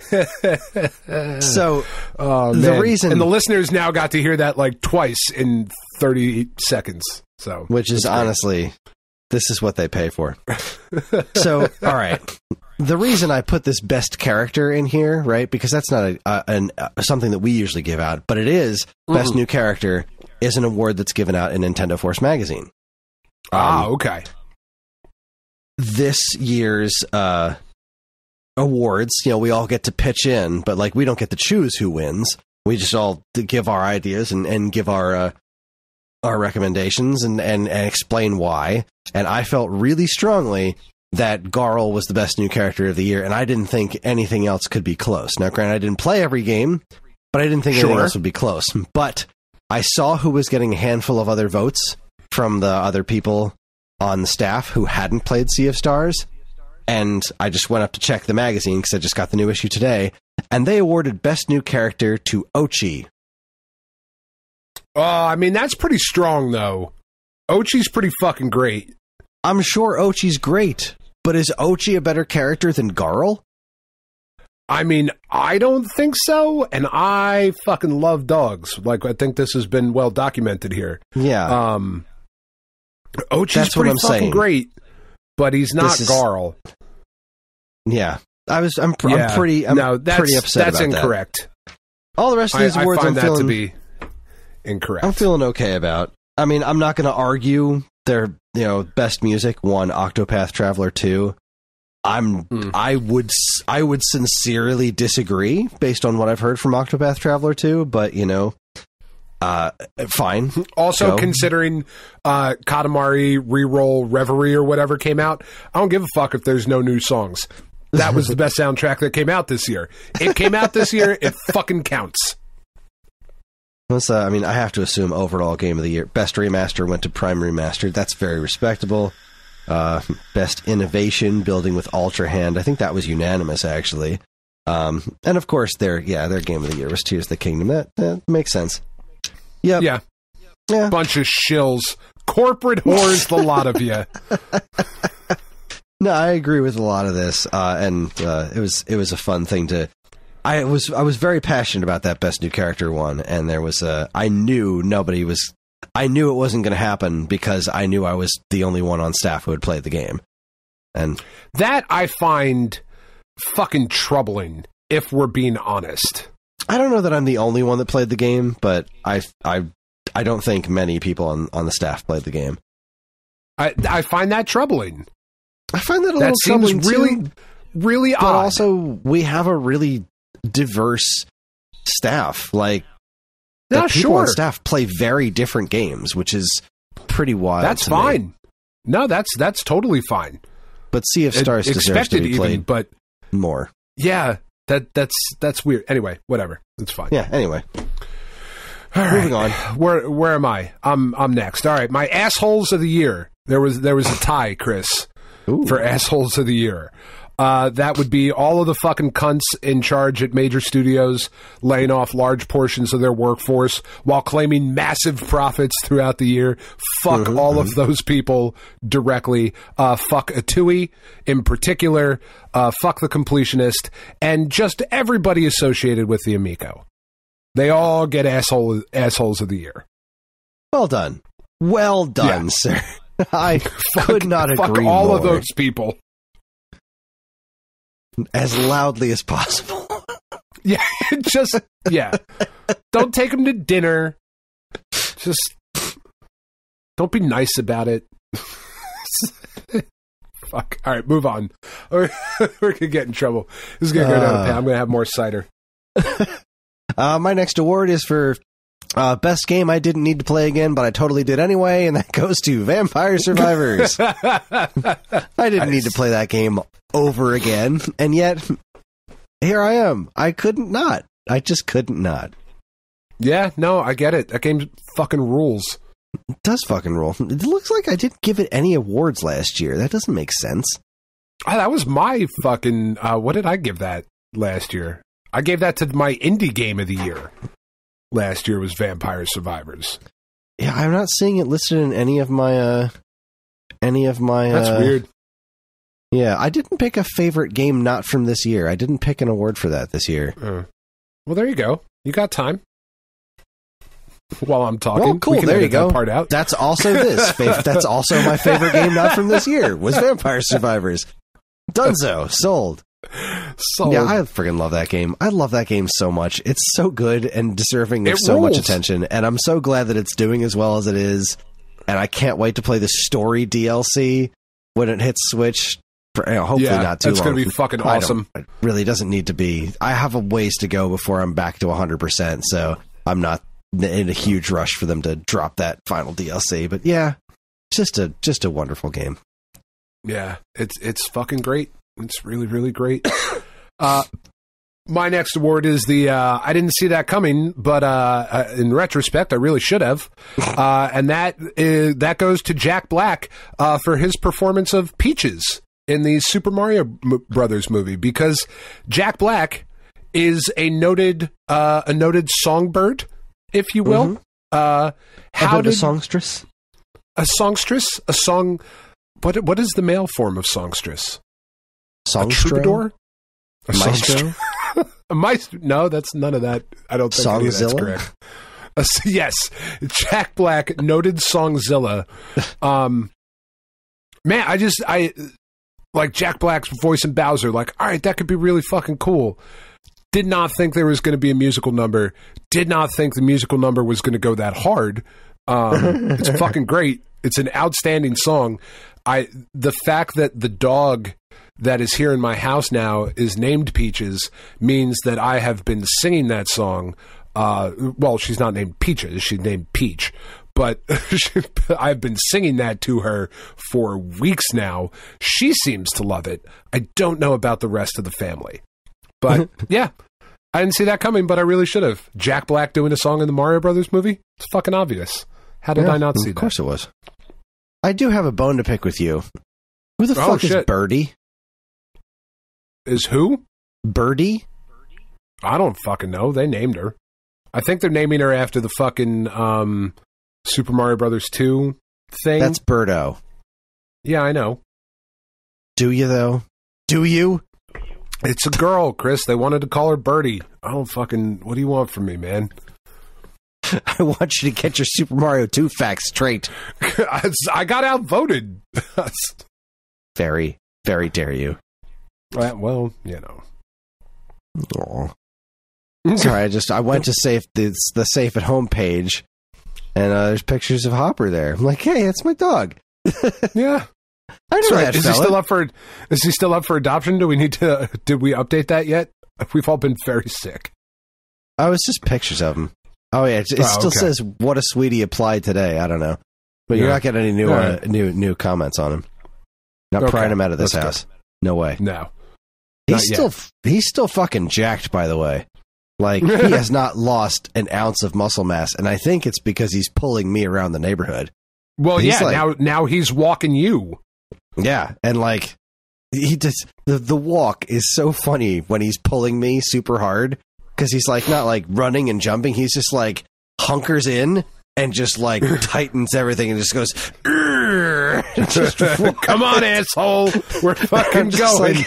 the reason, and the listeners now got to hear that like twice in 30 seconds. So, which is honestly, this is what they pay for. So, all right. The reason I put this best character in here, right? Because that's not something that we usually give out, but it is best new character is an award that's given out in Nintendo Force magazine. Okay. This year's awards, we all get to pitch in, but like we don't get to choose who wins. We just all give our ideas and give our recommendations and explain why. And I felt really strongly that Garl was the best new character of the year, and I didn't think anything else could be close. Now, granted, I didn't play every game, but I didn't think anything else would be close. But I saw who was getting a handful of other votes from the other people on the staff who hadn't played Sea of Stars, and I just went up to check the magazine because I just got the new issue today, and they awarded Best New Character to Ochi. I mean, that's pretty strong, though. Ochi's pretty fucking great. I'm sure Ochi's great, but is Ochi a better character than Garl? I mean, I don't think so, and I fucking love dogs. Like, I think this has been well documented here. Yeah. Ochi's pretty fucking great, but he's not Garl. Yeah. I'm pretty upset that's about incorrect. That. All the rest of these awards, I find that to be incorrect. I'm feeling okay about. I mean, I'm not going to argue their, best music won Octopath Traveler 2. I would sincerely disagree based on what I've heard from Octopath Traveler 2, but fine. Also, considering Katamari Reroll Reverie or whatever came out, I don't give a fuck if there's no new songs. That was the best soundtrack that came out this year. It came out this year. It fucking counts. I mean, I have to assume overall game of the year. Best remaster went to Prime Remastered. That's very respectable. Best innovation, building with Ultra Hand. I think that was unanimous, actually. And of course, their game of the year was Tears of the Kingdom. That makes sense. Yep. Yeah. Bunch of shills. Corporate whores, the lot of you. No, I agree with a lot of this, and it was a fun thing to. I was very passionate about that best new character one, and there was I knew it wasn't going to happen because I knew I was the only one on staff who had played the game, and that I find fucking troubling. If we're being honest, I don't know that I'm the only one that played the game, but I don't think many people on the staff played the game. I find that troubling. I find that a little troubling too, really odd. But also, we have a really diverse staff. Like, the people on staff play very different games, which is pretty wild. That's fine. No, that's totally fine. But Sea of Stars deserves to be played but more. Yeah, that's weird. Anyway, whatever. It's fine. Yeah. Anyway, moving on. Where am I? I'm next. All right, my assholes of the year. There was a tie, Kris. Ooh. For assholes of the year. That would be all of the fucking cunts in charge at major studios laying off large portions of their workforce while claiming massive profits throughout the year. Fuck all of those people directly. Fuck Atui in particular. Fuck the completionist. And just everybody associated with the Amico. They all get assholes of the year. Well done. Well done, sir. I could not agree more. All of those people. As loudly as possible. Yeah, Don't take them to dinner. Just don't be nice about it. Fuck. All right, move on. We're going to get in trouble. This is going to go down a path. I'm going to have more cider. My next award is for best game I didn't need to play again, but I totally did anyway, and that goes to Vampire Survivors. I didn't need to play that game over again, and yet here I am. I couldn't not. I just couldn't not. Yeah, no, I get it. That game fucking rules. It does fucking rule. It looks like I didn't give it any awards last year. That doesn't make sense. That was my fucking... what did I give that last year? I gave that to my indie game of the year. Last year was Vampire Survivors. Yeah, I'm not seeing it listed in any of my... That's weird. Yeah, I didn't pick a favorite game not from this year. I didn't pick an award for that this year. Well, there you go. You got time. While I'm talking. Well, cool. There you go. That part out. That's also this. That's also my favorite game not from this year was Vampire Survivors. Dunzo. Sold. Yeah, I freaking love that game. I love that game so much. It's so good and deserving of so much attention, and I'm so glad that it's doing as well as it is, and I can't wait to play the story DLC when it hits Switch. Hopefully not too long. It's going to be fucking awesome. It really doesn't need to be. I have a ways to go before I'm back to 100%, so I'm not in a huge rush for them to drop that final DLC. But yeah, just a wonderful game. Yeah, it's fucking great. It's really, really great. My next award is the I didn't see that coming, but in retrospect, I really should have. And that goes to Jack Black for his performance of Peaches in the Super Mario Brothers movie, because Jack Black is a noted songbird, if you will. A songstress? A songstress? A song... What is the male form of songstress? Songstro? A troubadour? A maestro? A maestro? No, that's none of that. I don't think any of that's correct. Yes. Jack Black, noted songzilla. Man, I like Jack Black's voice in Bowser, like, all right, that could be really fucking cool. Did not think there was going to be a musical number. Did not think the musical number was going to go that hard. It's fucking great. It's an outstanding song. The fact that the dog that is here in my house now is named Peaches means that I have been singing that song. Well, she's not named Peaches. She's named Peach. But I've been singing that to her for weeks now. She seems to love it. I don't know about the rest of the family. But yeah, I didn't see that coming, but I really should have. Jack Black doing a song in the Mario Brothers movie? It's fucking obvious. How did I not see that? Of course it was. I do have a bone to pick with you. Who the fuck is Birdie? Is who? Birdie? I don't fucking know. They named her. I think they're naming her after the fucking Super Mario Brothers 2 thing. That's Birdo. Yeah, I know. Do you, though? Do you? It's a girl, Chris. They wanted to call her Birdie. I don't fucking... What do you want from me, man? I want you to get your Super Mario 2 facts straight. I got outvoted. Very, very dare you. Well, you know. Aww. Sorry, I went to the Safe at Home page, and there's pictures of Hopper there. I'm like, hey, that's my dog. Yeah. I know that Is he still up for adoption? Did we update that yet? We've all been very sick. Oh, it's just pictures of him. Oh yeah, it still says "What a sweetie" applied today. I don't know, but you're not getting any new comments on him. Not prying him out of this house. Good. No way. No. He's still fucking jacked, by the way. Like, he has not lost an ounce of muscle mass, and I think it's because he's pulling me around the neighborhood. Well, now he's walking you. Yeah, and like, he just the walk is so funny when he's pulling me super hard because he's like not like running and jumping. He's just like hunkers in and just like tightens everything and just goes. Just, come on, asshole! We're fucking going.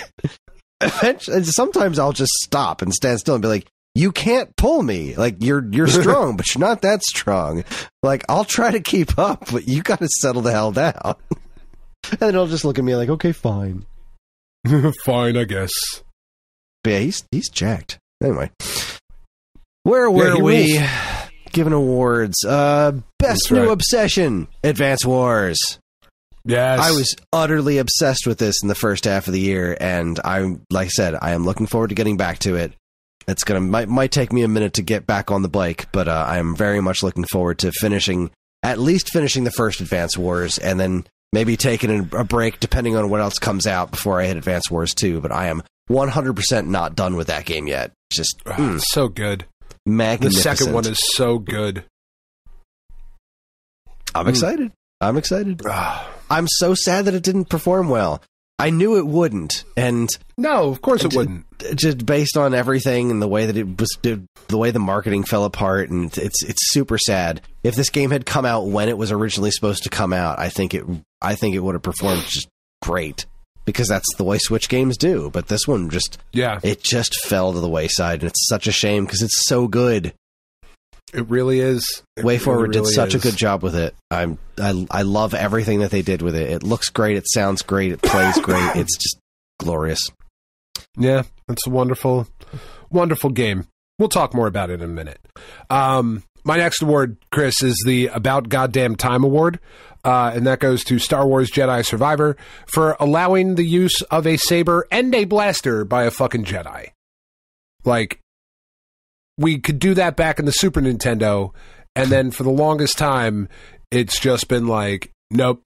Like, sometimes I'll just stop and stand still and be like, "You can't pull me. Like you're strong, but you're not that strong. Like I'll try to keep up, but you got to settle the hell down." And then he'll just look at me like, "Okay, fine." Fine, I guess. But yeah, he's jacked. Anyway, where were we? Giving awards. Best new obsession, Advance Wars. Yes. I was utterly obsessed with this in the first half of the year, and like I said, I am looking forward to getting back to it. It's might take me a minute to get back on the bike, but I am very much looking forward to at least finishing the first Advance Wars, and then maybe taking a break depending on what else comes out before I hit Advance Wars 2. But I am 100% not done with that game yet. Just so good. Magnificent. The second one is so good. I'm excited. I'm so sad that it didn't perform well. I knew it wouldn't, and no, of course it wouldn't. Just based on everything and the way that the way the marketing fell apart, and it's super sad. If this game had come out when it was originally supposed to come out, I think it would have performed just great, because that's the way Switch games do. But this one it just fell to the wayside, and it's such a shame because it's so good. It really is. WayForward did such a good job with it. I love everything that they did with it. It looks great. It sounds great. It plays great. It's just glorious. Yeah, it's a wonderful, wonderful game. We'll talk more about it in a minute. My next award, Chris, is the About Goddamn Time Award. And that goes to Star Wars Jedi Survivor for allowing the use of a saber and a blaster by a fucking Jedi. Like, we could do that back in the Super Nintendo, and then for the longest time, it's just been like, nope,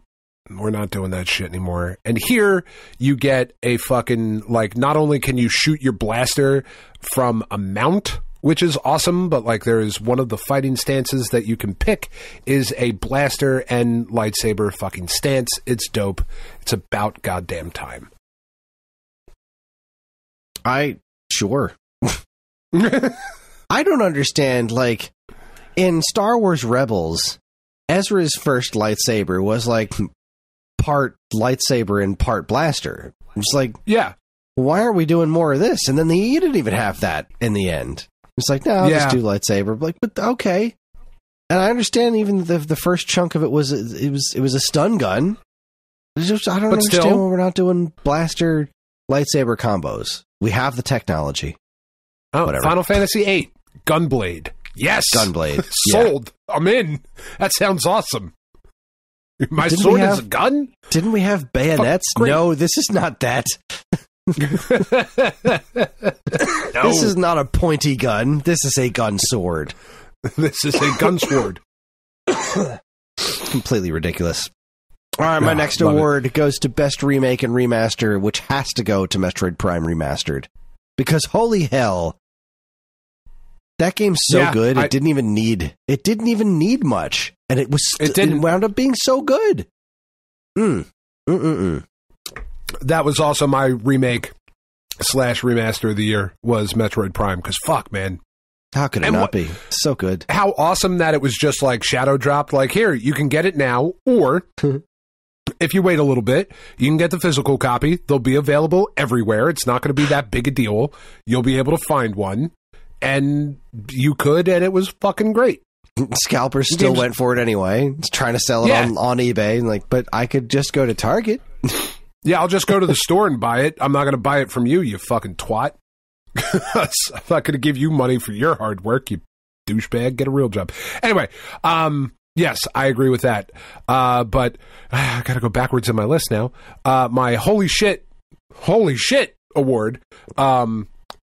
we're not doing that shit anymore. And here, you get a fucking, like, not only can you shoot your blaster from a mount, which is awesome, but, like, there is one of the fighting stances that you can pick is a blaster and lightsaber fucking stance. It's dope. It's about goddamn time. Sure. I don't understand, like, in Star Wars Rebels, Ezra's first lightsaber was, like, part lightsaber and part blaster. It's like, yeah, why aren't we doing more of this? And then he didn't even have that in the end. It's like, no, I'll just do lightsaber. Like, but okay. And I understand even the first chunk of it was a stun gun. I don't understand why we're not doing blaster lightsaber combos. We have the technology. Oh, whatever. Final Fantasy VIII, Gunblade. Yes. Gunblade. Sold. Yeah. I'm in. That sounds awesome. My sword is a gun? Didn't we have bayonets? No, this is not that. No. This is not a pointy gun. This is a gun sword. This is a gun sword. Completely ridiculous. All right, my next award goes to Best Remake and Remaster, which has to go to Metroid Prime Remastered. Because holy hell, that game's so good. It didn't even need much, and it wound up being so good. That was also my remake / remaster of the year was Metroid Prime. Because fuck, man, how could it not be so good? How awesome that it was just like shadow dropped. Like, here, you can get it now, or if you wait a little bit, you can get the physical copy. They'll be available everywhere. It's not going to be that big a deal. You'll be able to find one. And you could, and it was fucking great. Scalpers still went for it anyway. It's trying to sell it on eBay. And like, but I could just go to Target. Yeah, I'll just go to the store and buy it. I'm not going to buy it from you, you fucking twat. I'm not going to give you money for your hard work, you douchebag. Get a real job. Anyway, yes, I agree with that. But I got to go backwards in my list now. My holy shit award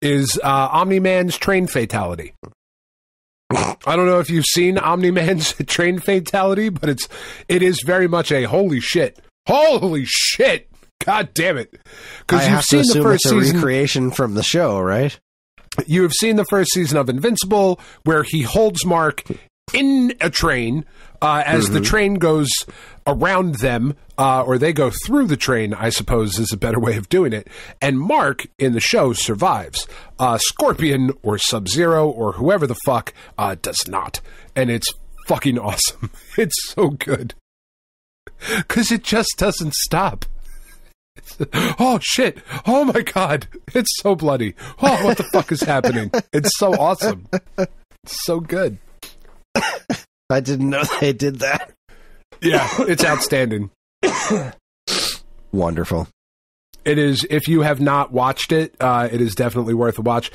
is Omni-Man's Train Fatality. I don't know if you've seen Omni-Man's Train Fatality, but it is very much a holy shit. Holy shit! God damn it! Because you've seen the first season recreation from the show, right? You have seen the first season of Invincible, where he holds Mark, in a train as the train goes around them, or they go through the train, I suppose is a better way of doing it. And Mark in the show survives. Scorpion or Sub-Zero or whoever the fuck does not. And it's fucking awesome. It's so good. Because it just doesn't stop. Oh, shit. Oh, my God. It's so bloody. Oh, what the fuck is happening? It's so awesome. It's so good. I didn't know they did that. Yeah, it's outstanding. Wonderful. It is. If you have not watched it, it is definitely worth a watch.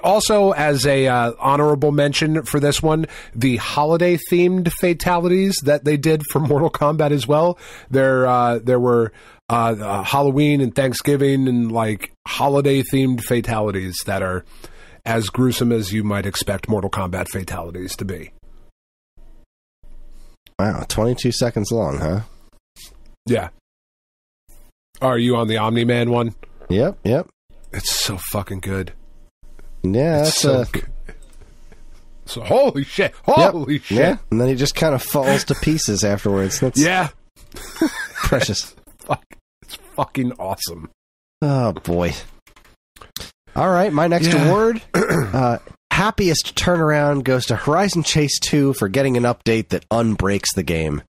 Also, as a honorable mention for this one, the holiday-themed fatalities that they did for Mortal Kombat as well. There were Halloween and Thanksgiving and like holiday-themed fatalities that are as gruesome as you might expect Mortal Kombat fatalities to be. Wow, 22 seconds long, huh? Yeah. Are you on the Omni-Man one? Yep. It's so fucking good. Yeah, it's so good. So, holy shit. Holy shit. Yeah, and then he just kind of falls to pieces afterwards. That's precious. It's fucking awesome. Oh, boy. All right, my next award, happiest turnaround goes to Horizon Chase 2 for getting an update that unbreaks the game.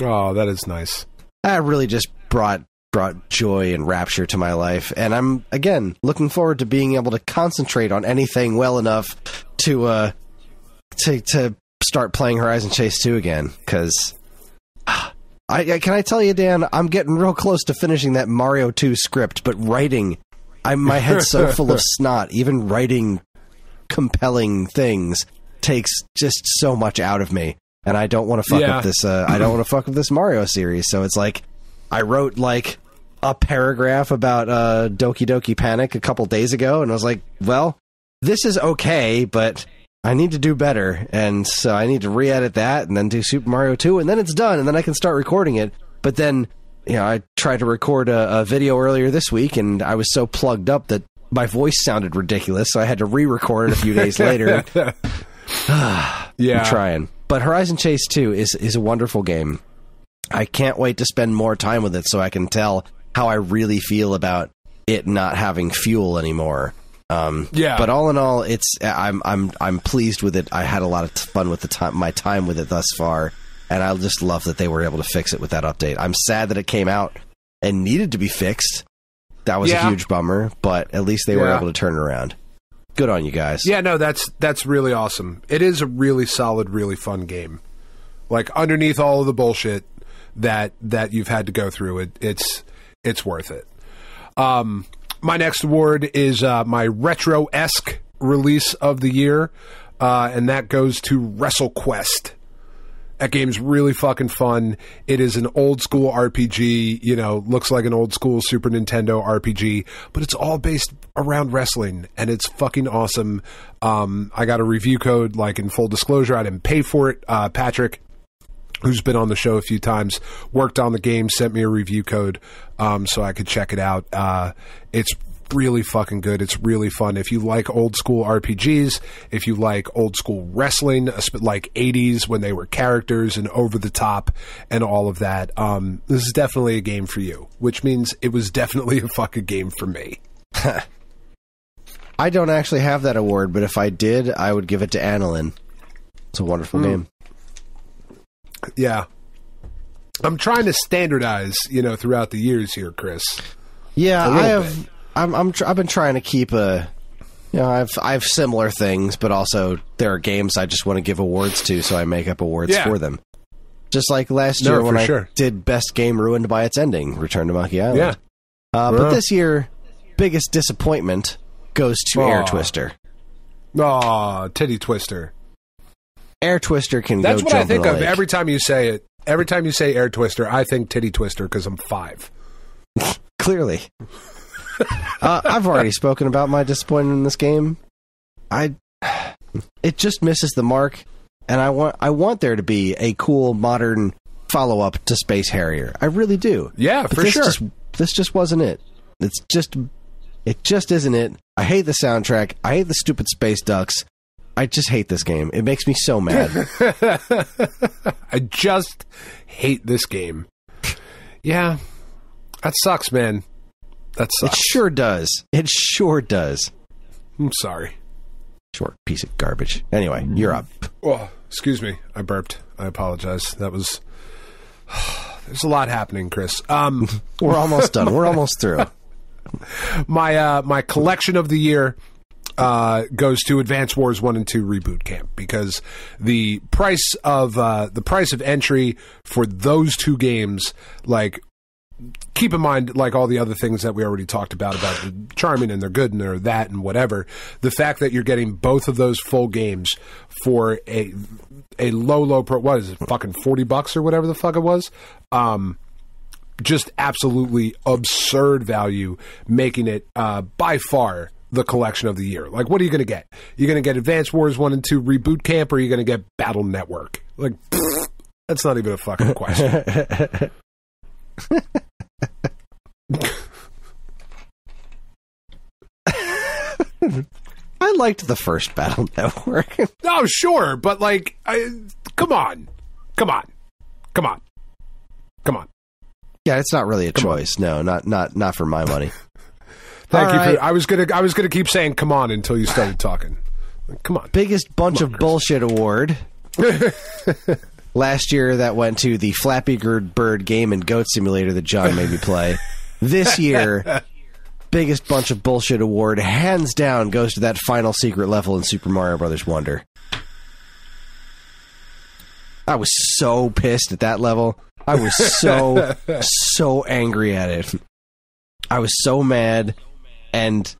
Oh, that is nice. That really just brought joy and rapture to my life, and I'm, again, looking forward to being able to concentrate on anything well enough to start playing Horizon Chase 2 again, because... can I tell you, Dan, I'm getting real close to finishing that Mario 2 script, but writing... my head's so full of snot. Even writing compelling things takes just so much out of me, and I don't want to fuck up this. I don't want to fuck up this Mario series. So it's like I wrote like a paragraph about Doki Doki Panic a couple days ago, and I was like, well, this is okay, but I need to do better, and so I need to re-edit that, and then do Super Mario 2, and then it's done, and then I can start recording it. But then. I tried to record a video earlier this week, and I was so plugged up that my voice sounded ridiculous, so I had to re-record it a few days later. I'm trying. But Horizon Chase 2 is a wonderful game. I can't wait to spend more time with it so I can tell how I really feel about it not having fuel anymore. But all in all, I'm pleased with it. I had a lot of fun with my time with it thus far. And I just love that they were able to fix it with that update. I'm sad that it came out and needed to be fixed. That was a huge bummer, but at least they were able to turn it around. Good on you guys. Yeah, no, that's really awesome. It is a really solid, really fun game. Like, underneath all of the bullshit that you've had to go through, it's worth it. My next award is my retro-esque release of the year, and that goes to WrestleQuest. That game's really fucking fun. It is an old school RPG, looks like an old school Super Nintendo RPG, but it's all based around wrestling, and it's fucking awesome. I got a review code, like, in full disclosure. I didn't pay for it. Patrick, who's been on the show a few times, worked on the game, sent me a review code so I could check it out. It's really fucking good. It's really fun. If you like old school RPGs, if you like old school wrestling, like 80s when they were characters and over the top and all of that, this is definitely a game for you, which means it was definitely a fucking game for me. I don't actually have that award, but if I did, I would give it to Annalyn. It's a wonderful game. Yeah. I'm trying to standardize, throughout the years here, Chris. Yeah, I have... I've been trying to keep I have similar things, but also there are games I just want to give awards to, so I make up awards for them. Just like last year when I did Best Game Ruined by Its Ending, Return to Monkey Island. Yeah. But this year, biggest disappointment goes to Air Twister. Aw, Titty Twister. Air Twister can That's go what jump I think in a of lake. every time you say it. Every time you say Air Twister, I think Titty Twister because I'm 5. Clearly. I've already spoken about my disappointment in this game. It just misses the mark, and I want there to be a cool modern follow-up to Space Harrier. I really do. Yeah, but for sure. This just wasn't it. It just isn't it. I hate the soundtrack. I hate the stupid space ducks. I just hate this game. It makes me so mad. I just hate this game. Yeah, that sucks, man. That sucks. It sure does. It sure does. I'm sorry. Short piece of garbage. Anyway, you're up. Oh, excuse me. I burped. I apologize. That was... There's a lot happening, Chris. We're almost done. We're almost through. My collection of the year goes to Advance Wars 1 and 2 Reboot Camp, because the price of entry for those two games, like, keep in mind, like all the other things that we already talked about they're charming and they're good and they're that and whatever, the fact that you're getting both of those full games for a low what is it, fucking $40 or whatever the fuck it was, just absolutely absurd value, making it by far the collection of the year. Like, what are you going to get? You're going to get Advance Wars 1 and 2 Reboot Camp, or are you going to get Battle Network? Like, that's not even a fucking question. I liked the first Battle Network. Oh, sure, but like, come on. Yeah, it's not really a choice. No, not for my money. Thank you. Right. I was gonna keep saying "come on" until you started talking. Come on. Biggest bunch of bullshit award. Last year, that went to the Flappy Bird Game and Goat Simulator that John made me play. This year, biggest bunch of bullshit award, hands down, goes to that final secret level in Super Mario Bros. Wonder. I was so pissed at that level. I was so angry at it. I was so mad, and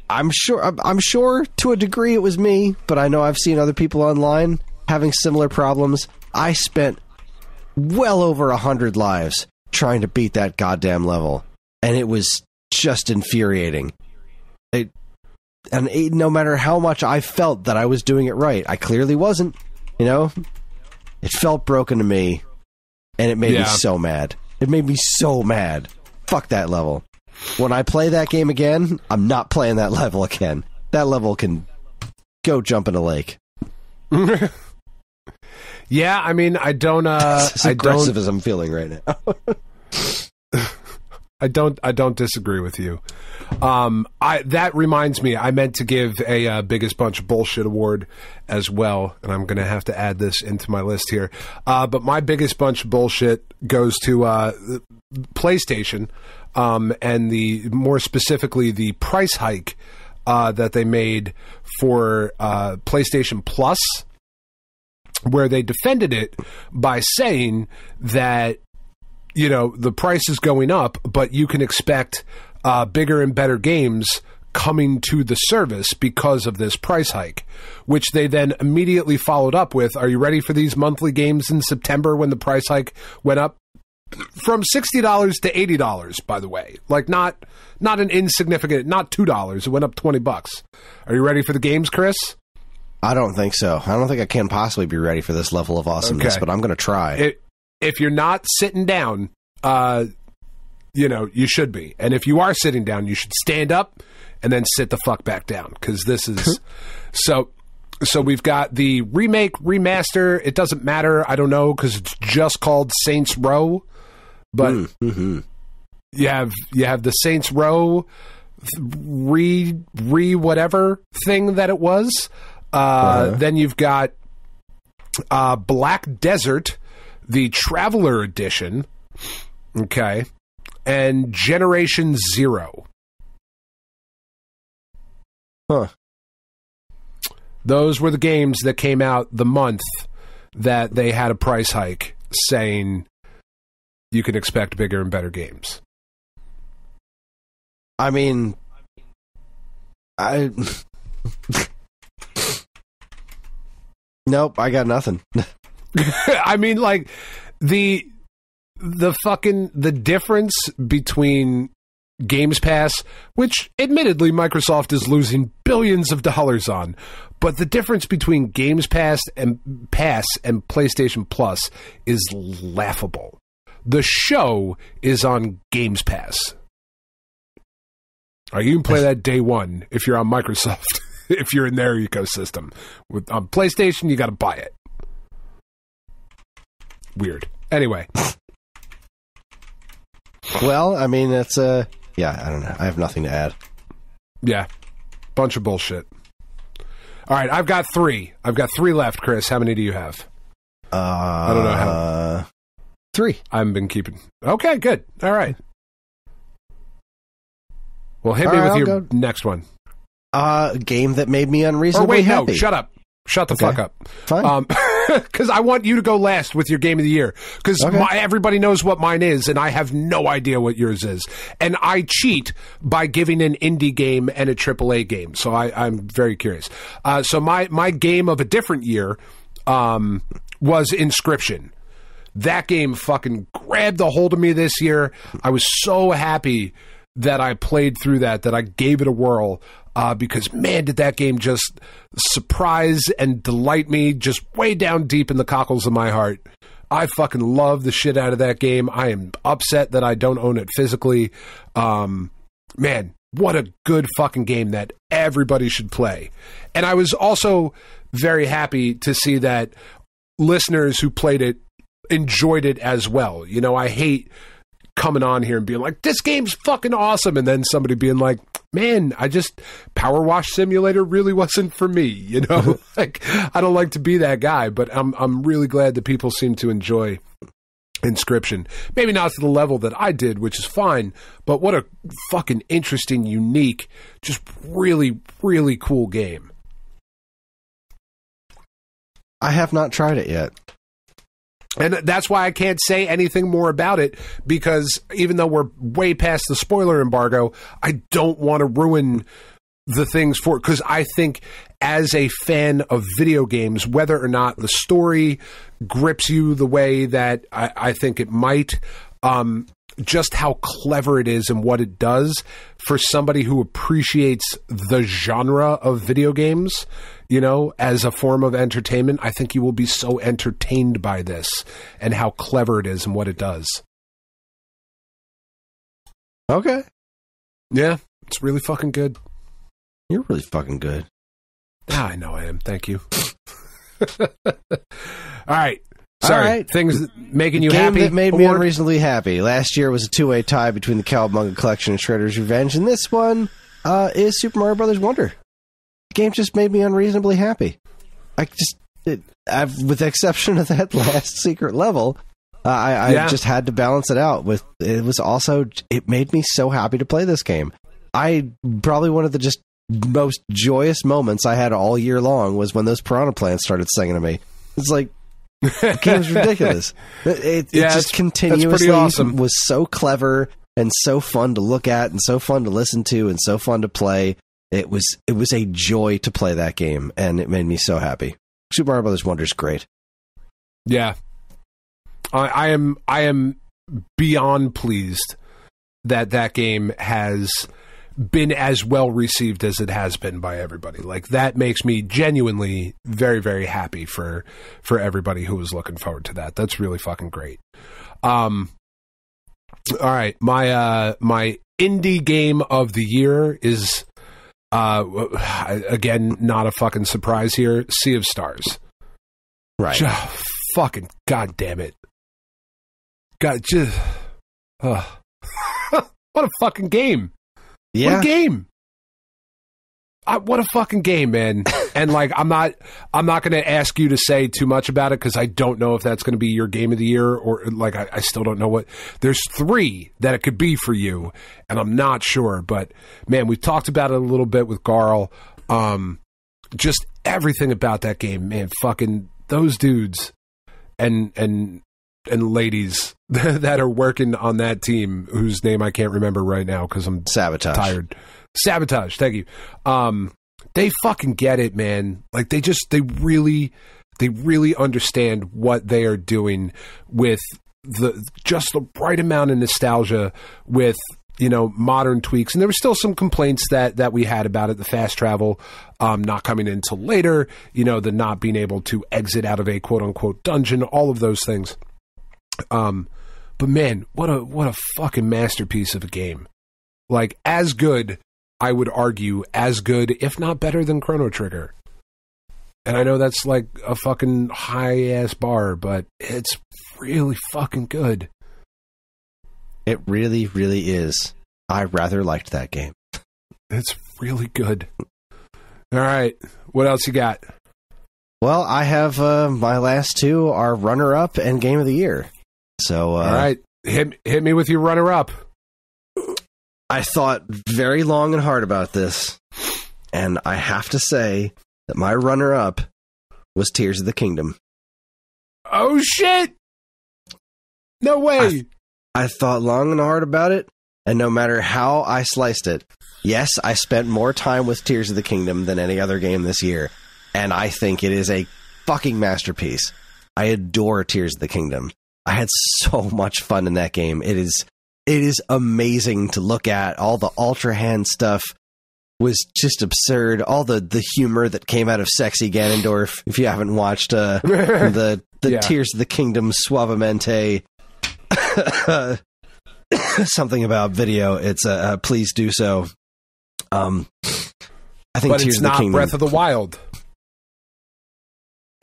I'm sure to a degree it was me, but I know I've seen other people online having similar problems. I spent well over 100 lives trying to beat that goddamn level, and it was just infuriating. No matter how much I felt that I was doing it right, I clearly wasn't. You know, it felt broken to me, and it made me so mad. It made me so mad. Fuck that level. When I play that game again, I'm not playing that level again. That level can go jump in a lake. Yeah, I mean, I don't. As aggressive as I'm feeling right now. I don't disagree with you. That reminds me, I meant to give a biggest bunch of bullshit award as well, and I'm going to have to add this into my list here. But my biggest bunch of bullshit goes to PlayStation, and more specifically the price hike that they made for PlayStation Plus, where they defended it by saying that, you know, the price is going up, but you can expect bigger and better games coming to the service because of this price hike, which they then immediately followed up with, are you ready for these monthly games in September when the price hike went up from $60 to $80, by the way? Like, not an insignificant, not $2. It went up $20. Are you ready for the games, Chris? I don't think so. I don't think I can possibly be ready for this level of awesomeness, but I'm going to try. If you're not sitting down, you know, you should be. And if you are sitting down, you should stand up and then sit the fuck back down, because this is... So we've got the remake, remaster. It doesn't matter. I don't know, because it's just called Saints Row. But you have the Saints Row whatever thing that it was. Then you've got Black Desert, the Traveler Edition, okay, and Generation Zero. Huh. Those were the games that came out the month that they had a price hike, saying you can expect bigger and better games. I mean, nope, I got nothing. I mean, like, the difference between Games Pass, which admittedly Microsoft is losing billions of dollars on, but the difference between Games Pass and PlayStation Plus is laughable. The show is on Games Pass. You can play that day one if you're on Microsoft. if you're in their ecosystem. With PlayStation, you got to buy it. Weird. Anyway. Well, I mean, it's I don't know. I have nothing to add. Yeah. Bunch of bullshit. All right, I've got 3. I've got 3 left, Chris. How many do you have? I don't know how. 3. I haven't been keeping. Okay, good. All right. Well, hit me with your next one. A game that made me unreasonably happy. No, shut up. Shut the fuck up. Fine. Because I want you to go last with your game of the year. Because everybody knows what mine is, and I have no idea what yours is. And I cheat by giving an indie game and a AAA game. So I'm very curious. So my game of a different year was Inscription. That game fucking grabbed a hold of me this year. I was so happy that I played through that I gave it a whirl. Because, man, did that game just surprise and delight me just way down deep in the cockles of my heart. I fucking love the shit out of that game. I am upset that I don't own it physically. Man, what a good fucking game that everybody should play. And I was also very happy to see that listeners who played it enjoyed it as well. You know, I hate coming on here and being like, this game's fucking awesome, and then somebody being like, man, Power Wash Simulator really wasn't for me, you know? Like, I don't like to be that guy, but I'm really glad that people seem to enjoy Inscription. Maybe not to the level that I did, which is fine, but what a fucking interesting, unique, just really, really cool game. I have not tried it yet. And that's why I can't say anything more about it, because even though we're way past the spoiler embargo, I don't want to ruin the things for it, because I think as a fan of video games, whether or not the story grips you the way that I think it might, just how clever it is and what it does for somebody who appreciates the genre of video games, you know, as a form of entertainment, I think you will be so entertained by this and how clever it is and what it does. Okay. Yeah, it's really fucking good. You're really fucking good. I know I am. Thank you. All right. Sorry. All right. Things making you happy. Game that made me unreasonably happy. Last year was a 2-way tie between the Cowabunga Collection and Shredder's Revenge, and this one is Super Mario Brothers Wonder. The game just made me unreasonably happy. With the exception of that last secret level, I just had to balance it out with. It made me so happy to play this game. Probably one of the just most joyous moments I had all year long was when those piranha plants started singing to me. It's like, the game's ridiculous. It just continuously awesome. Was so clever and so fun to look at and so fun to listen to and so fun to play. It was a joy to play that game, and it made me so happy. Super Mario Brothers Wonder is great. Yeah, I am beyond pleased that game has been as well received as it has been by everybody. Like, that makes me genuinely very, very happy for everybody who was looking forward to that. That's really fucking great. All right, my indie game of the year is again, not a fucking surprise here, Sea of Stars. Right. Fucking goddamn it. What a fucking game. Yeah. What a game. What a fucking game, man. And like, I'm not going to ask you to say too much about it, because I don't know if that's going to be your game of the year, or like, I still don't know what. There's 3 that it could be for you, and I'm not sure. But man, we talked about it a little bit with Garl. Just everything about that game, man. Fucking those dudes and ladies that are working on that team, whose name I can't remember right now because I'm tired. Sabotage, thank you. They fucking get it, man. Like, they really understand what they are doing with just the right amount of nostalgia with, you know, modern tweaks. And there were still some complaints that we had about it. The fast travel not coming in until later, you know, the not being able to exit out of a quote unquote dungeon, all of those things. But man, what a fucking masterpiece of a game. Like, as good, I would argue, as good, if not better than Chrono Trigger. And I know that's like a fucking high-ass bar, but it's really fucking good. It really, really is. I rather liked that game. It's really good. All right. What else you got? Well, I have my last two are runner-up and game of the year. So, all right. Hit me with your runner-up. I thought very long and hard about this, and I have to say that my runner-up was Tears of the Kingdom. Oh, shit! No way! I thought long and hard about it, and no matter how I sliced it, yes, I spent more time with Tears of the Kingdom than any other game this year, and I think it is a fucking masterpiece. I adore Tears of the Kingdom. I had so much fun in that game. It is amazing to look at. All the Ultra Hand stuff was just absurd. All the humor that came out of Sexy Ganondorf, if you haven't watched the Tears of the Kingdom Suavemente something about video, it's please do so. I think but Tears it's of the not Kingdom, Breath of the Wild.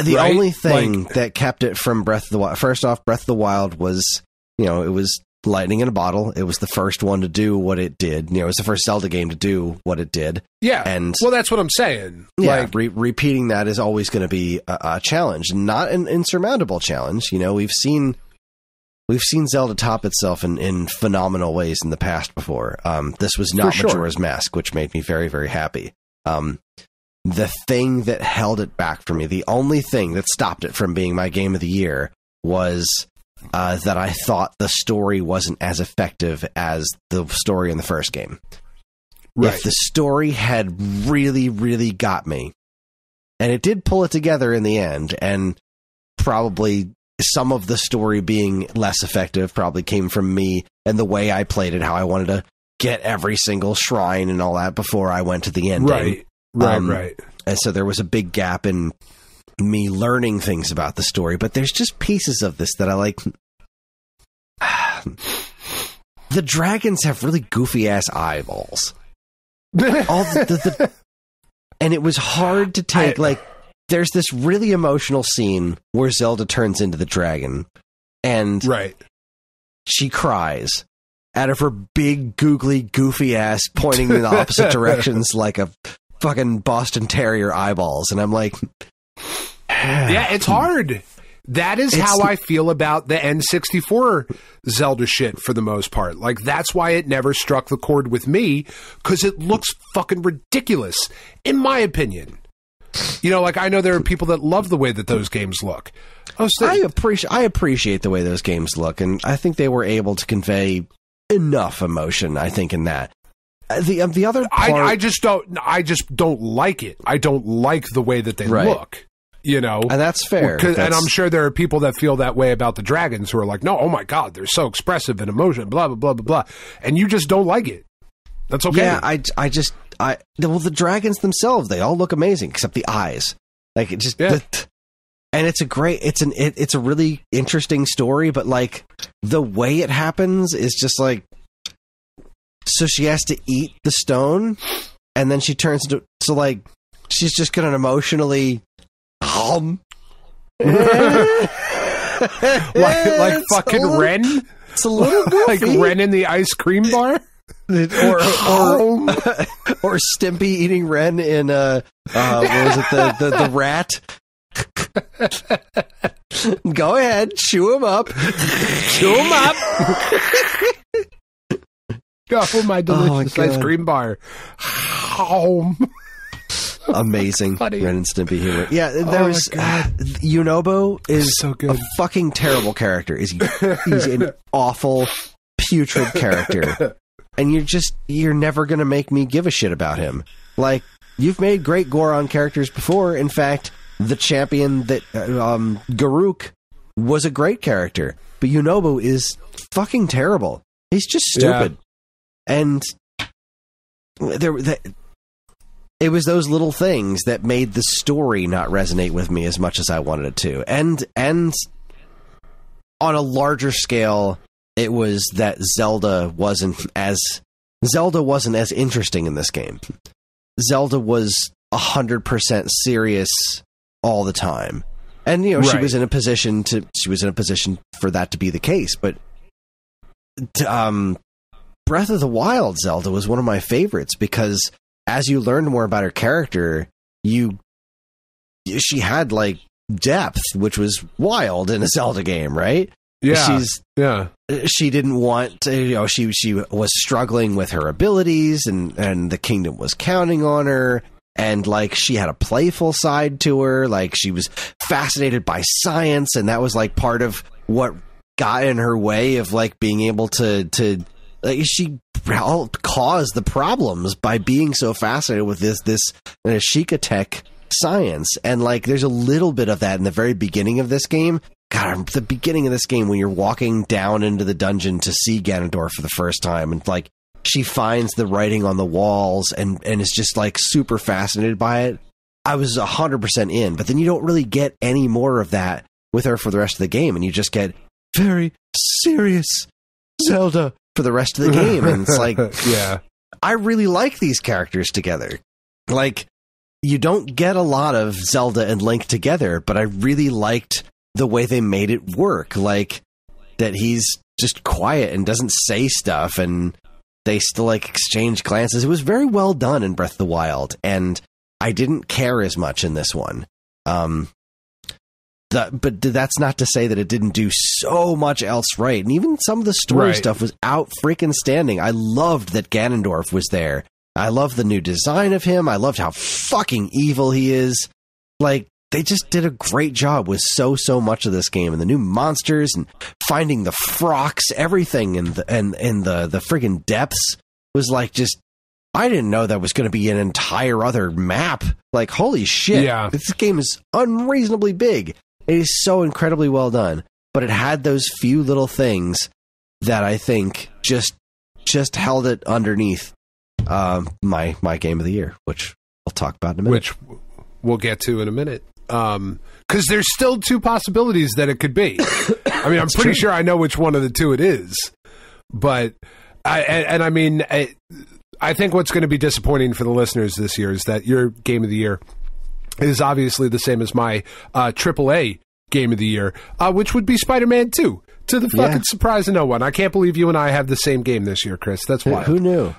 The right? only thing that kept it from Breath of the Wild, first off, Breath of the Wild was, it was lightning in a bottle. It was the first one to do what it did. It was the first Zelda game to do what it did. Yeah. And well, that's what I'm saying. Yeah, repeating that is always going to be a challenge, not an insurmountable challenge. We've seen Zelda top itself in phenomenal ways in the past before. This was not Majora's Mask, which made me very, very happy. The thing that held it back for me, the only thing that stopped it from being my game of the year was that I thought the story wasn't as effective as the story in the first game. Right. If the story had really, really got me, and it did pull it together in the end, and probably some of the story being less effective probably came from me and the way I played it, how I wanted to get every single shrine and all that before I went to the ending. Right. And so there was a big gap in me learning things about the story, but there's just pieces of this that I like. The dragons have really goofy ass eyeballs. And it was hard to take. There's this really emotional scene where Zelda turns into the dragon, and she cries out of her big, googly, goofy ass, pointing in the opposite directions like a fucking Boston Terrier eyeballs. And I'm like, yeah, it's hard. That is how I feel about the N64 Zelda shit for the most part. That's why it never struck the chord with me, because it looks fucking ridiculous, in my opinion. I know there are people that love the way that those games look. I appreciate the way those games look, and I think they were able to convey enough emotion, I think, in that. The other part, I just don't like it. I don't like the way that they look. And that's fair. And I'm sure there are people that feel that way about the dragons who are like, no, oh my God, they're so expressive and emotion, blah, blah, blah, blah, blah. And you just don't like it. That's okay. Yeah, the dragons themselves, they all look amazing, except the eyes. And it's a really interesting story, but the way it happens is just so she has to eat the stone, and then she turns into, she's just gonna emotionally like fucking Ren. It's a little goofy. Like Ren in the ice cream bar, or Stimpy eating Ren in what was it, the rat? Go ahead, chew him up. Oh, my delicious ice cream bar. Amazing. Ren and Stimpy humor. Yeah, there's Yunobo is so good. A fucking terrible character. He's an awful, putrid character. And you're never going to make me give a shit about him. You've made great Goron characters before. In fact, the champion that Garuk was a great character. But Yunobo is fucking terrible. He's just stupid. Yeah. And it was those little things that made the story not resonate with me as much as I wanted it to. And on a larger scale, it was that Zelda wasn't as Zelda wasn't as interesting in this game. Zelda was 100% serious all the time. And, you know, she was in a position for that to be the case. But Breath of the Wild Zelda was one of my favorites because as you learned more about her character, she had like depth, which was wild in a Zelda game, right? Yeah. She didn't want to, you know, she was struggling with her abilities and the kingdom was counting on her. And like she had a playful side to her, like she was fascinated by science, and that was like part of what got in her way of like being able to like, she caused the problems by being so fascinated with this Sheikah tech science. And like there's a little bit of that in the very beginning of this game. God, the beginning of this game when you're walking down into the dungeon to see Ganondorf for the first time, and like she finds the writing on the walls and is just like super fascinated by it. I was 100% in, but then you don't really get any more of that with her for the rest of the game, and you just get very serious Zelda for the rest of the game. And it's like, yeah, I really like these characters together. Like, you don't get a lot of Zelda and Link together, but I really liked the way they made it work. Like, that he's just quiet and doesn't say stuff, and they still like exchange glances. It was very well done in Breath of the Wild, and I didn't care as much in this one. But that's not to say that it didn't do so much else right. And even some of the story stuff was out freaking standing. I loved that Ganondorf was there. I loved the new design of him. I loved how fucking evil he is. Like, they just did a great job with so much of this game, and the new monsters and finding the frocks, everything in the friggin' depths was like, just, I didn't know that was going to be an entire other map. Like, holy shit. Yeah. This game is unreasonably big. It is so incredibly well done, but it had those few little things that I think just held it underneath my game of the year, which I'll talk about in a minute. Which we'll get to in a minute. Because there's still two possibilities that it could be. I mean, I'm pretty sure I know which one of the two it is. But, I think what's going to be disappointing for the listeners this year is that your game of the year is obviously the same as my AAA game of the year, which would be Spider-Man 2. To the fucking surprise of no one. I can't believe you and I have the same game this year, Chris. That's wild. Who knew?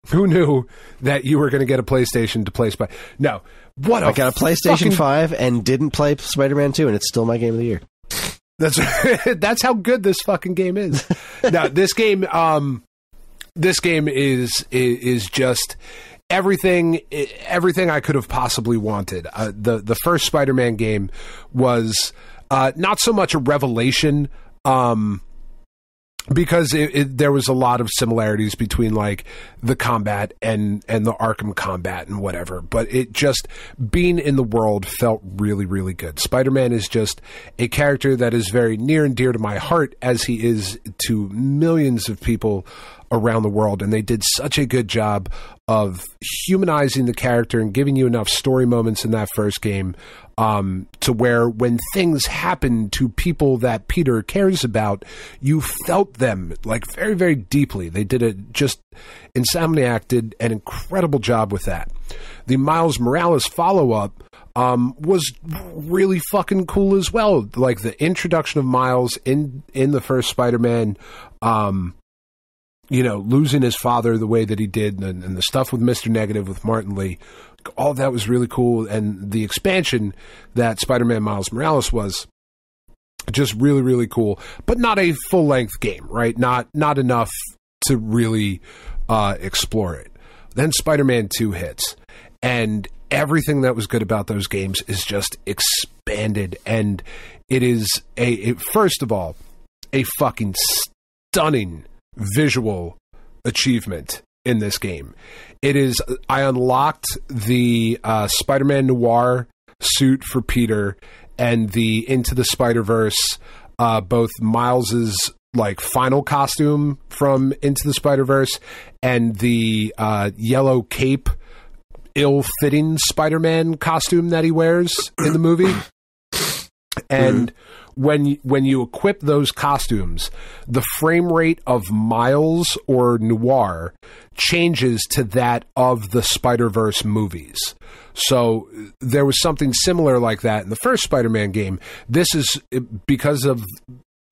Who knew that you were going to get a PlayStation to play Spider? No. I got a PlayStation 5 and didn't play Spider-Man 2, and it's still my game of the year. That's how good this fucking game is. Now, this game is just everything I could have possibly wanted. The first Spider-Man game was not so much a revelation, because there was a lot of similarities between like the combat and the Arkham combat and whatever, but it just being in the world felt really, really good. Spider-Man is just a character that is very near and dear to my heart, as he is to millions of people around the world, and they did such a good job of humanizing the character and giving you enough story moments in that first game to where when things happen to people that Peter cares about, you felt them like very, very deeply. They did Insomniac did an incredible job with that. The Miles Morales follow-up was really fucking cool as well. Like the introduction of Miles in the first Spider-Man, losing his father the way that he did, and the stuff with Mr. Negative with Martin Lee, all that was really cool. And the expansion that Spider-Man Miles Morales was just really, really cool, but not a full-length game, right? Not enough to really explore it. Then Spider-Man 2 hits, and everything that was good about those games is just expanded, and it is first of all, a fucking stunning visual achievement in this game. I unlocked the Spider-Man Noir suit for Peter and the Into the Spider-Verse, both Miles's like final costume from Into the Spider-Verse and the yellow cape, ill-fitting Spider-Man costume that he wears in the movie. And when you equip those costumes, the frame rate of Miles or Noir changes to that of the Spider-Verse movies. So there was something similar like that in the first Spider-Man game. This is because of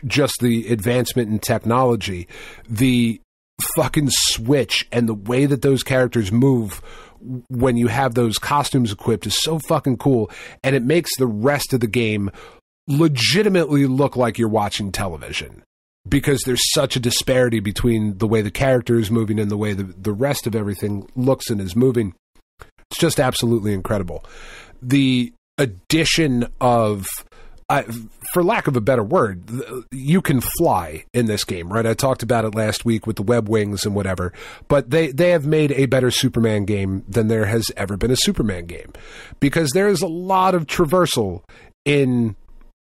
just the advancement in technology, the fucking switch and the way that those characters move when you have those costumes equipped is so fucking cool, and it makes the rest of the game legitimately look like you're watching television, because there's such a disparity between the way the character is moving and the way the rest of everything looks and is moving. It's just absolutely incredible. The addition of, for lack of a better word, you can fly in this game, right? I talked about it last week with the web wings and whatever, but they have made a better Superman game than there has ever been a Superman game, because there's a lot of traversal in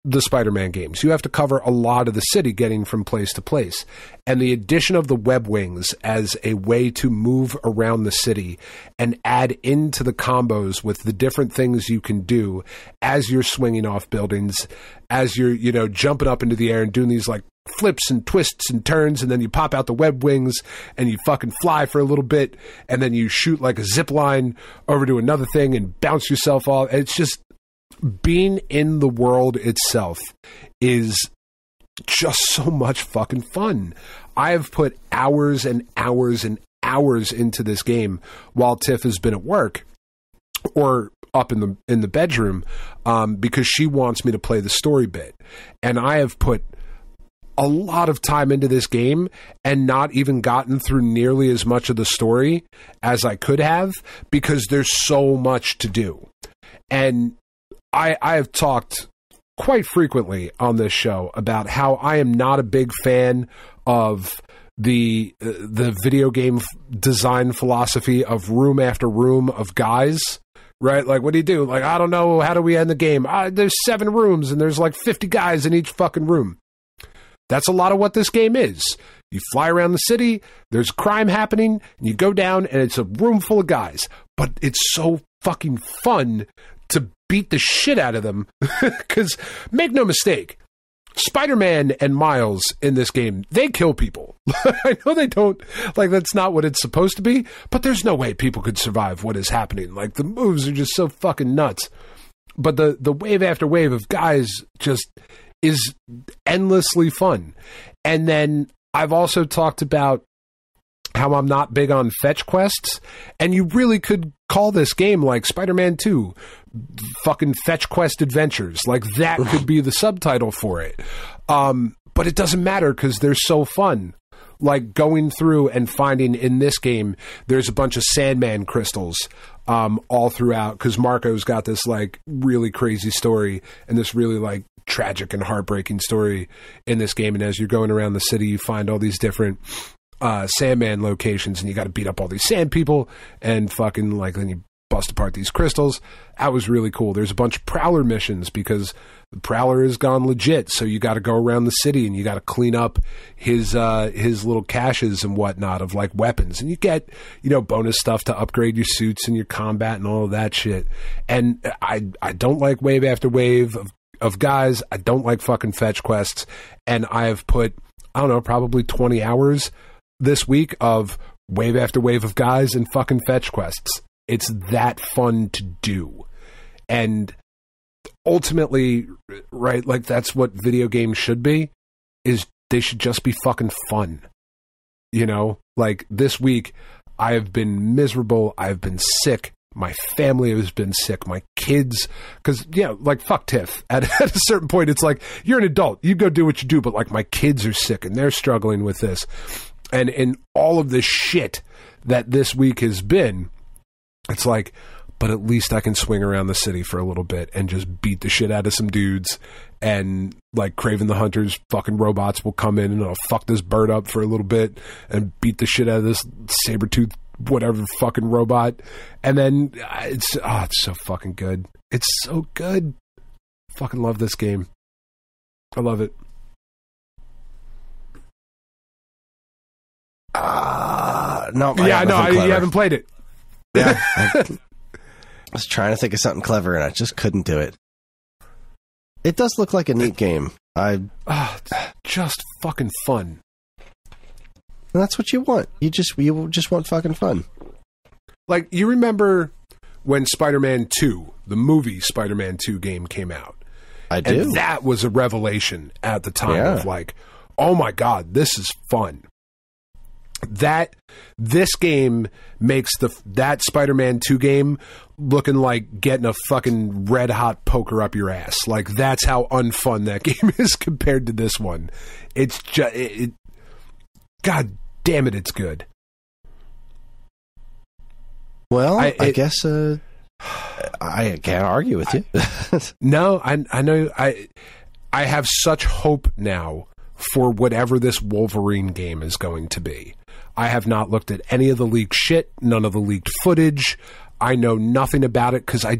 the Spider-Man games. You have to cover a lot of the city getting from place to place. And the addition of the web wings as a way to move around the city and add into the combos with the different things you can do as you're swinging off buildings, as you're, jumping up into the air and doing these like flips and twists and turns, and then you pop out the web wings and you fucking fly for a little bit, and then you shoot like a zip line over to another thing and bounce yourself off. It's just, being in the world itself is just so much fucking fun. I have put hours and hours and hours into this game while Tiff has been at work or up in the bedroom, because she wants me to play the story bit. And I have put a lot of time into this game and not even gotten through nearly as much of the story as I could have, because there's so much to do. And I have talked quite frequently on this show about how I am not a big fan of the video game design philosophy of room after room of guys, right? Like, what do you do? Like, I don't know, how do we end the game? There's 7 rooms and there's like 50 guys in each fucking room. That's a lot of what this game is. You fly around the city, there's crime happening, and you go down and it's a room full of guys. But it's so fucking fun to beat the shit out of them, because make no mistake, Spider-Man and Miles in this game, they kill people. I know they don't, like, that's not what it's supposed to be, but there's no way people could survive what is happening. Like, the moves are just so fucking nuts. But the wave after wave of guys just is endlessly fun. And then I've also talked about how I'm not big on fetch quests, and you really could call this game like Spider-Man 2, fucking fetch quest adventures. Like, that could be the subtitle for it. But it doesn't matter, because they're so fun. Like, going through and finding in this game, there's a bunch of Sandman crystals all throughout, because Marco's got this like really crazy story and this really like tragic and heartbreaking story in this game. And as you're going around the city, you find all these different Sandman locations, and you got to beat up all these sand people and fucking like, then you bust apart these crystals. That was really cool. There's a bunch of Prowler missions, because the Prowler has gone legit, so you got to go around the city and you got to clean up his little caches and whatnot of like weapons, and you get bonus stuff to upgrade your suits and your combat and all of that shit. And I don't like wave after wave of guys. I don't like fucking fetch quests, and I have put, I don't know, probably 20 hours this week of wave after wave of guys and fucking fetch quests. It's that fun to do. And ultimately, right, like, that's what video games should be, is they should just be fucking fun. Like, this week, I have been miserable. I've been sick. My family has been sick. My kids, because, like, fuck Tiff. At a certain point, it's like, you're an adult. You go do what you do, but, like, my kids are sick, and they're struggling with this. And in all of the shit that this week has been, it's like, but at least I can swing around the city for a little bit and just beat the shit out of some dudes. And like Kraven the Hunter's fucking robots will come in and I'll fuck this bird up for a little bit and beat the shit out of this saber-tooth whatever fucking robot. And then it's so fucking good. It's so good. Fucking love this game. I love it. No, you haven't played it. Yeah, I was trying to think of something clever and I just couldn't do it. It does look like a neat game. Just fucking fun. And that's what you want. You just want fucking fun. Like, you remember when Spider-Man 2, the movie Spider-Man 2 game came out? I do. And that was a revelation at the time of like, oh my God, this is fun. This game makes that Spider-Man 2 game looking like getting a fucking red hot poker up your ass. Like, that's how unfun that game is compared to this one. It's just, God damn it, it's good. Well, I guess I can't argue with you. No, I know. I have such hope now for whatever this Wolverine game is going to be. I have not looked at any of the leaked shit, none of the leaked footage. I know nothing about it because I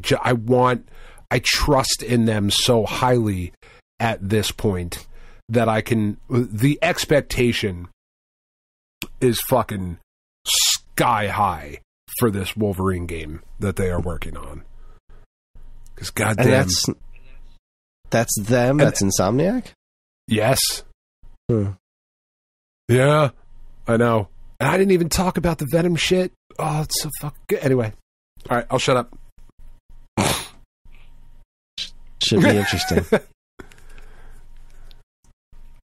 trust in them so highly at this point that I can. The expectation is fucking sky high for this Wolverine game that they are working on. Because goddamn, that's them. That's Insomniac. Yes. Yeah, I know. And I didn't even talk about the Venom shit. Oh, it's so fucking good. Anyway, all right, I'll shut up. Should be interesting.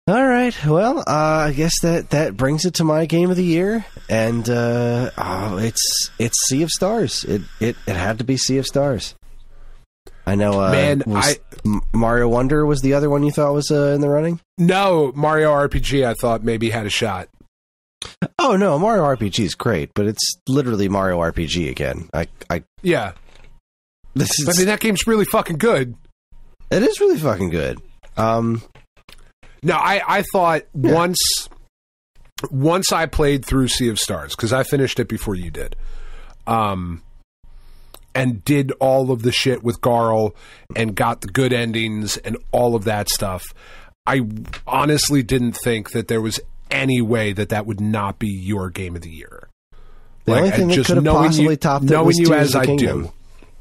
All right. Well, I guess that brings it to my game of the year, and it's Sea of Stars. It had to be Sea of Stars. I know. Man, Mario Wonder was the other one you thought was in the running. No, Mario RPG. I thought maybe had a shot. Oh no, Mario RPG is great, but it's literally Mario RPG again. Yeah. I mean, that game's really fucking good. It is really fucking good. No, I thought once I played through Sea of Stars, because I finished it before you did, and did all of the shit with Garl and got the good endings and all of that stuff, I honestly didn't think that there was any way that would not be your game of the year. The only thing that could have possibly topped it was knowing you as I do.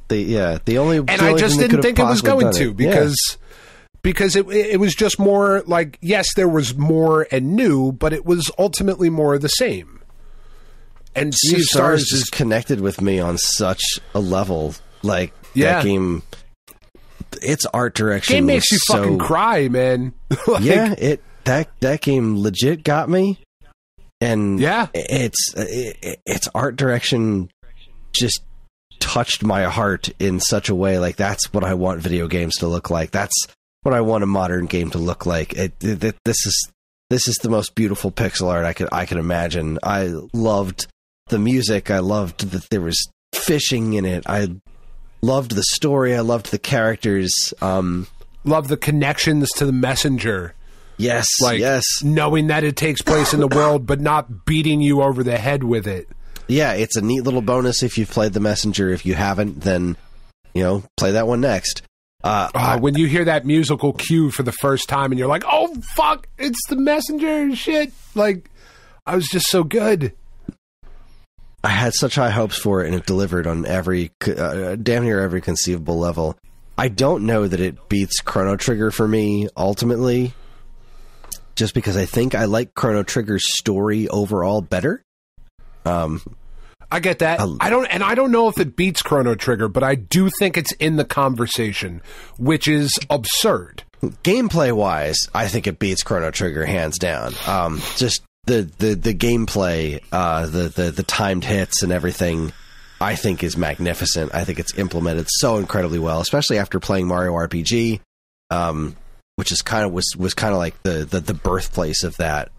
The only and I just didn't think it was going to because it was just more like, yes, there was more and new, but it was ultimately more of the same. And Sea of Stars is connected with me on such a level. Like, that game, its art direction game makes you fucking cry, man. Like, that game legit got me. And its art direction just touched my heart in such a way. Like, that's what I want video games to look like. That's what I want a modern game to look like. This is the most beautiful pixel art I can imagine. I loved the music. I loved that there was fishing in it. I loved the story. I loved the characters. Loved the connections to the messenger. Yes, knowing that it takes place in the world, but not beating you over the head with it. Yeah, it's a neat little bonus if you've played the messenger. If you haven't, then play that one next. When you hear that musical cue for the first time, and you're like, "Oh fuck, it's the messenger and shit!" Like, I was just so good. I had such high hopes for it, and it delivered on every damn near every conceivable level. I don't know that it beats Chrono Trigger for me ultimately. Just because I think I like Chrono Trigger's story overall better. I get that. I don't know if it beats Chrono Trigger, but I do think it's in the conversation, which is absurd. Gameplay wise, I think it beats Chrono Trigger hands down. Just the gameplay, the timed hits and everything, I think is magnificent. I think it's implemented so incredibly well, especially after playing Mario RPG. Which is was kind of like the birthplace of that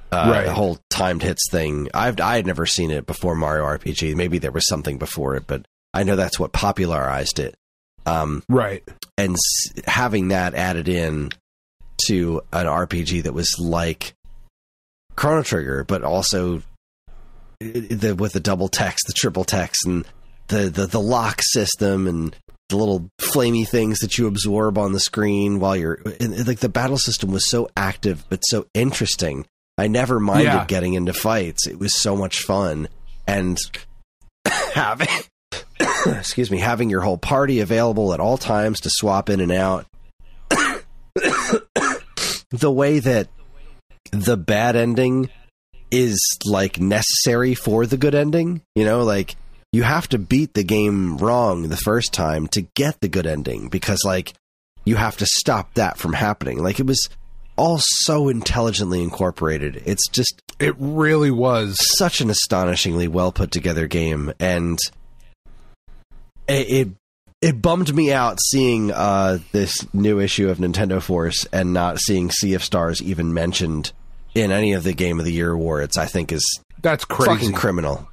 the whole timed hits thing. I had never seen it before Mario RPG. Maybe there was something before it, but I know that's what popularized it. Right. And having that added in to an RPG that was like Chrono Trigger, but also with the double text, the triple text, and the lock system, and the little flamey things that you absorb on the screen while you're like, the battle system was so active but so interesting. I never minded getting into fights. It was so much fun, and having having your whole party available at all times to swap in and out, the way that the bad ending is like necessary for the good ending. You know, like you have to beat the game wrong the first time to get the good ending, because like you have to stop that from happening. Like, it was all so intelligently incorporated. It really was such an astonishingly well put together game, and it bummed me out seeing this new issue of Nintendo Force and not seeing Sea of Stars even mentioned in any of the Game of the Year awards. I think that's crazy, fucking criminal.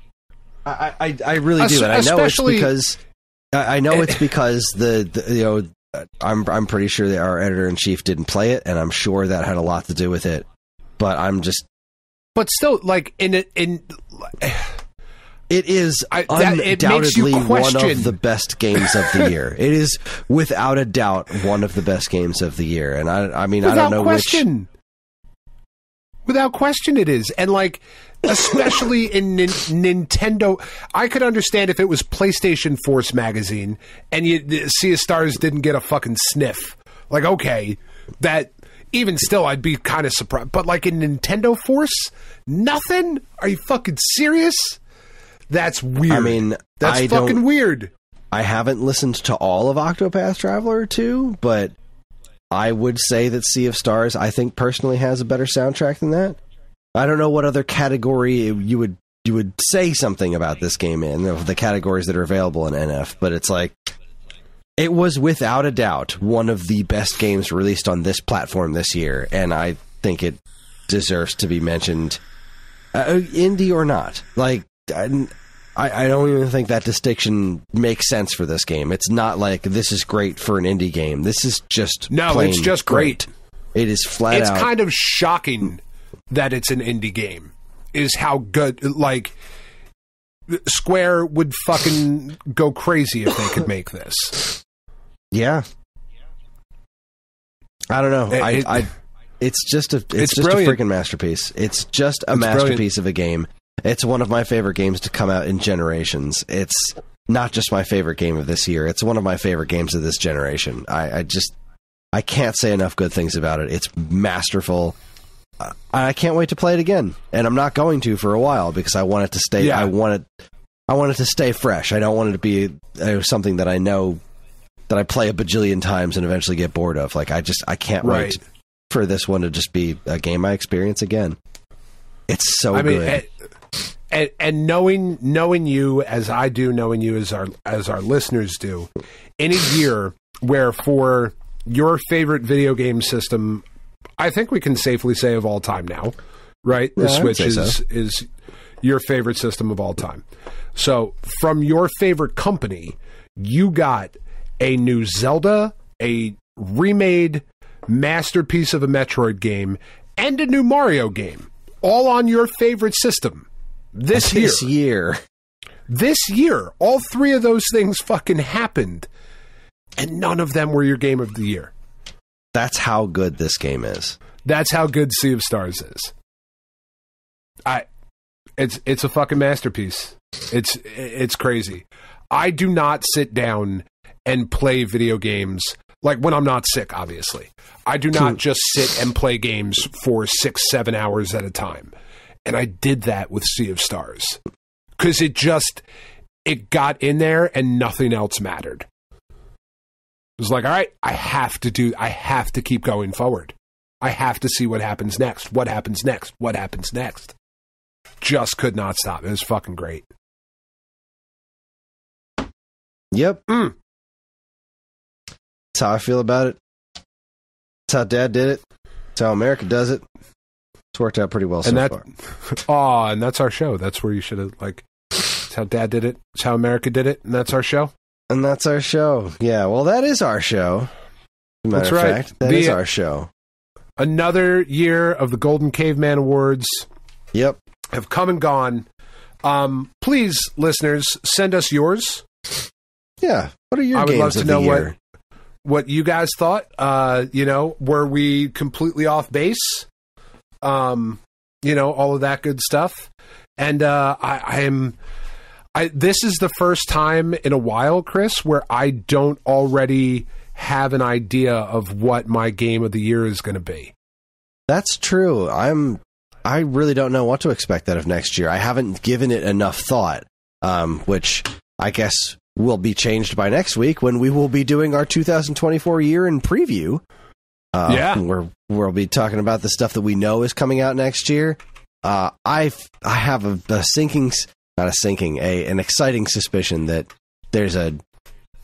I really do, and I know it's because the I'm pretty sure that our editor-in-chief didn't play it, and I'm sure that had a lot to do with it. But but still, like it is undoubtedly one of the best games of the year. It is without a doubt one of the best games of the year, and I mean, I don't know which. Without question, it is, and like, especially in Nintendo, I could understand if it was PlayStation Force magazine and Sea of Stars didn't get a fucking sniff. Like, okay, that even still, I'd be kind of surprised. But like in Nintendo Force, nothing? Are you fucking serious? That's weird. I mean, that's fucking weird. I haven't listened to all of Octopath Traveler 2, but I would say that Sea of Stars, I think, personally has a better soundtrack than that. I don't know what other category you would say something about this game in, the categories that are available in NF, but it's like, it was without a doubt one of the best games released on this platform this year, and I think it deserves to be mentioned, indie or not. Like, I don't even think that distinction makes sense for this game. It's not like this is great for an indie game. This is just it's just great. It is flat out. It's kind of shocking that it's an indie game, is how good, like, Square would fucking go crazy if they could make this. Yeah. I don't know. It's just a freaking masterpiece. It's just a masterpiece of a game. It's one of my favorite games to come out in generations. It's not just my favorite game of this year. It's one of my favorite games of this generation. I can't say enough good things about it. It's masterful. I can't wait to play it again, and I'm not going to for a while because I want it to stay. Yeah. I want it to stay fresh. I don't want it to be something that I know that I play a bajillion times and eventually get bored of. Like, I can't wait for this one to just be a game I experience again. It's so good. And knowing you as I do, knowing you as our listeners do, in a year where for your favorite video game system, I think we can safely say of all time now, right? The Switch is your favorite system of all time. So from your favorite company, you got a new Zelda, a remade masterpiece of a Metroid game, and a new Mario game, all on your favorite system. This year, all three of those things fucking happened, and none of them were your game of the year. That's how good this game is. That's how good Sea of Stars is. It's a fucking masterpiece. It's crazy. I do not sit down and play video games, like when I'm not sick, obviously. I do not just sit and play games for 6-7 hours at a time. And I did that with Sea of Stars. Because it got in there and nothing else mattered. It was like, all right, I have to keep going forward. I have to see what happens next. What happens next? What happens next? Just could not stop. It was fucking great. Yep. That's how I feel about it. That's how Dad did it. That's how America does it. It's worked out pretty well so far. And that's our show. That's where you should have, like, that's how Dad did it. That's how America did it. And that's our show. And that's our show. Yeah, well, that is our show. As a matter of fact, that is our show. Another year of the Golden Caveman Awards. Yep. Have come and gone. Please, listeners, send us yours. Yeah. What are your games of the year? I would love to know what you guys thought. Were we completely off base? All of that good stuff. And this is the first time in a while, Chris, where I don't already have an idea of what my game of the year is going to be. That's true. I really don't know what to expect out of next year. I haven't given it enough thought, which I guess will be changed by next week when we will be doing our 2024 year in preview. Where we'll be talking about the stuff that we know is coming out next year. I have an exciting suspicion that there's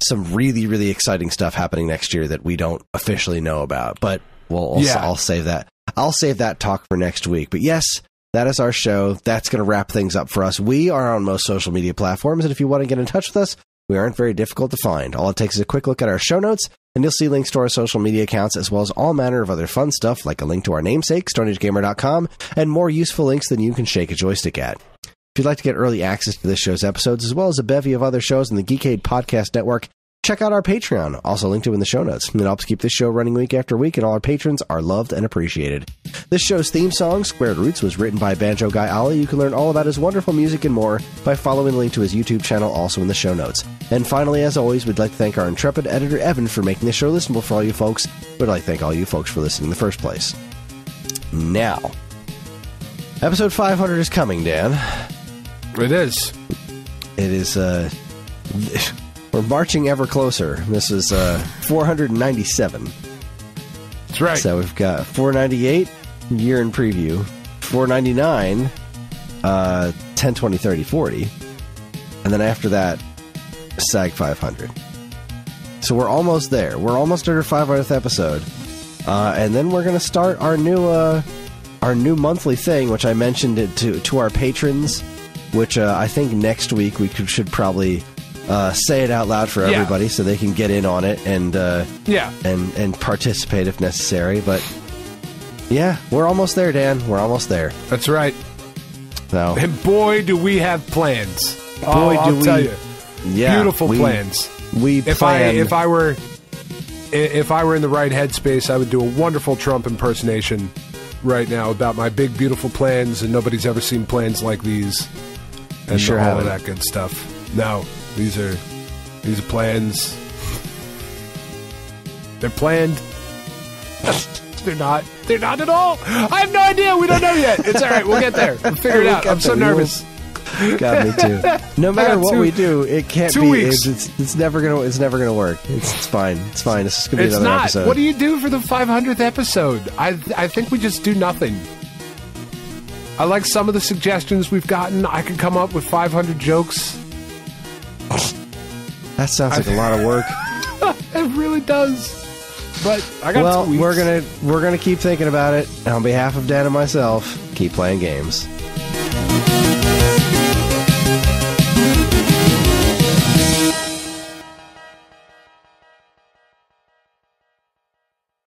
some really, really exciting stuff happening next year that we don't officially know about. But I'll save that. I'll save that talk for next week. But yes, that is our show. That's going to wrap things up for us. We are on most social media platforms, and if you want to get in touch with us, we aren't very difficult to find. All it takes is a quick look at our show notes, and you'll see links to our social media accounts, as well as all manner of other fun stuff, like a link to our namesake, StoneAgeGamer.com, and more useful links than you can shake a joystick at. If you'd like to get early access to this show's episodes, as well as a bevy of other shows in the Geekade Podcast Network, check out our Patreon, also linked to in the show notes. It helps keep this show running week after week, and all our patrons are loved and appreciated. This show's theme song, Squared Roots, was written by Banjo Guy Ollie. You can learn all about his wonderful music and more by following the link to his YouTube channel, also in the show notes. And finally, as always, we'd like to thank our intrepid editor, Evan, for making this show listenable for all you folks. We'd like to thank all you folks for listening in the first place. Now, episode 500 is coming, Dan. It is. It is, we're marching ever closer. This is 497. That's right. So we've got 498, year in preview, 499, 10, 20, 30, 40, and then after that, SAG 500. So we're almost there. We're almost at our 500th episode. And then we're going to start our new monthly thing, which I mentioned it to our patrons, which I think next week we should probably... say it out loud for everybody so they can get in on it and participate if necessary. But yeah, we're almost there, Dan. We're almost there. That's right. So, and boy, do we have plans. I'll tell you. Yeah, beautiful plans. If I were in the right headspace, I would do a wonderful Trump impersonation right now about my big, beautiful plans, and nobody's ever seen plans like these. And all of that good stuff. No. These are plans. They're planned. They're not at all. I have no idea. We don't know yet. It's all right. We'll get there. We'll figure it out. I'm so nervous. God, me too. No matter what we do, it can't be. 2 weeks. It's never gonna work. It's fine. It's fine. It's just gonna be another episode. What do you do for the 500th episode? I think we just do nothing. I like some of the suggestions we've gotten. I could come up with 500 jokes. That sounds like a lot of work. It really does. But I got 2 weeks. We're gonna keep thinking about it. And on behalf of Dan and myself, keep playing games.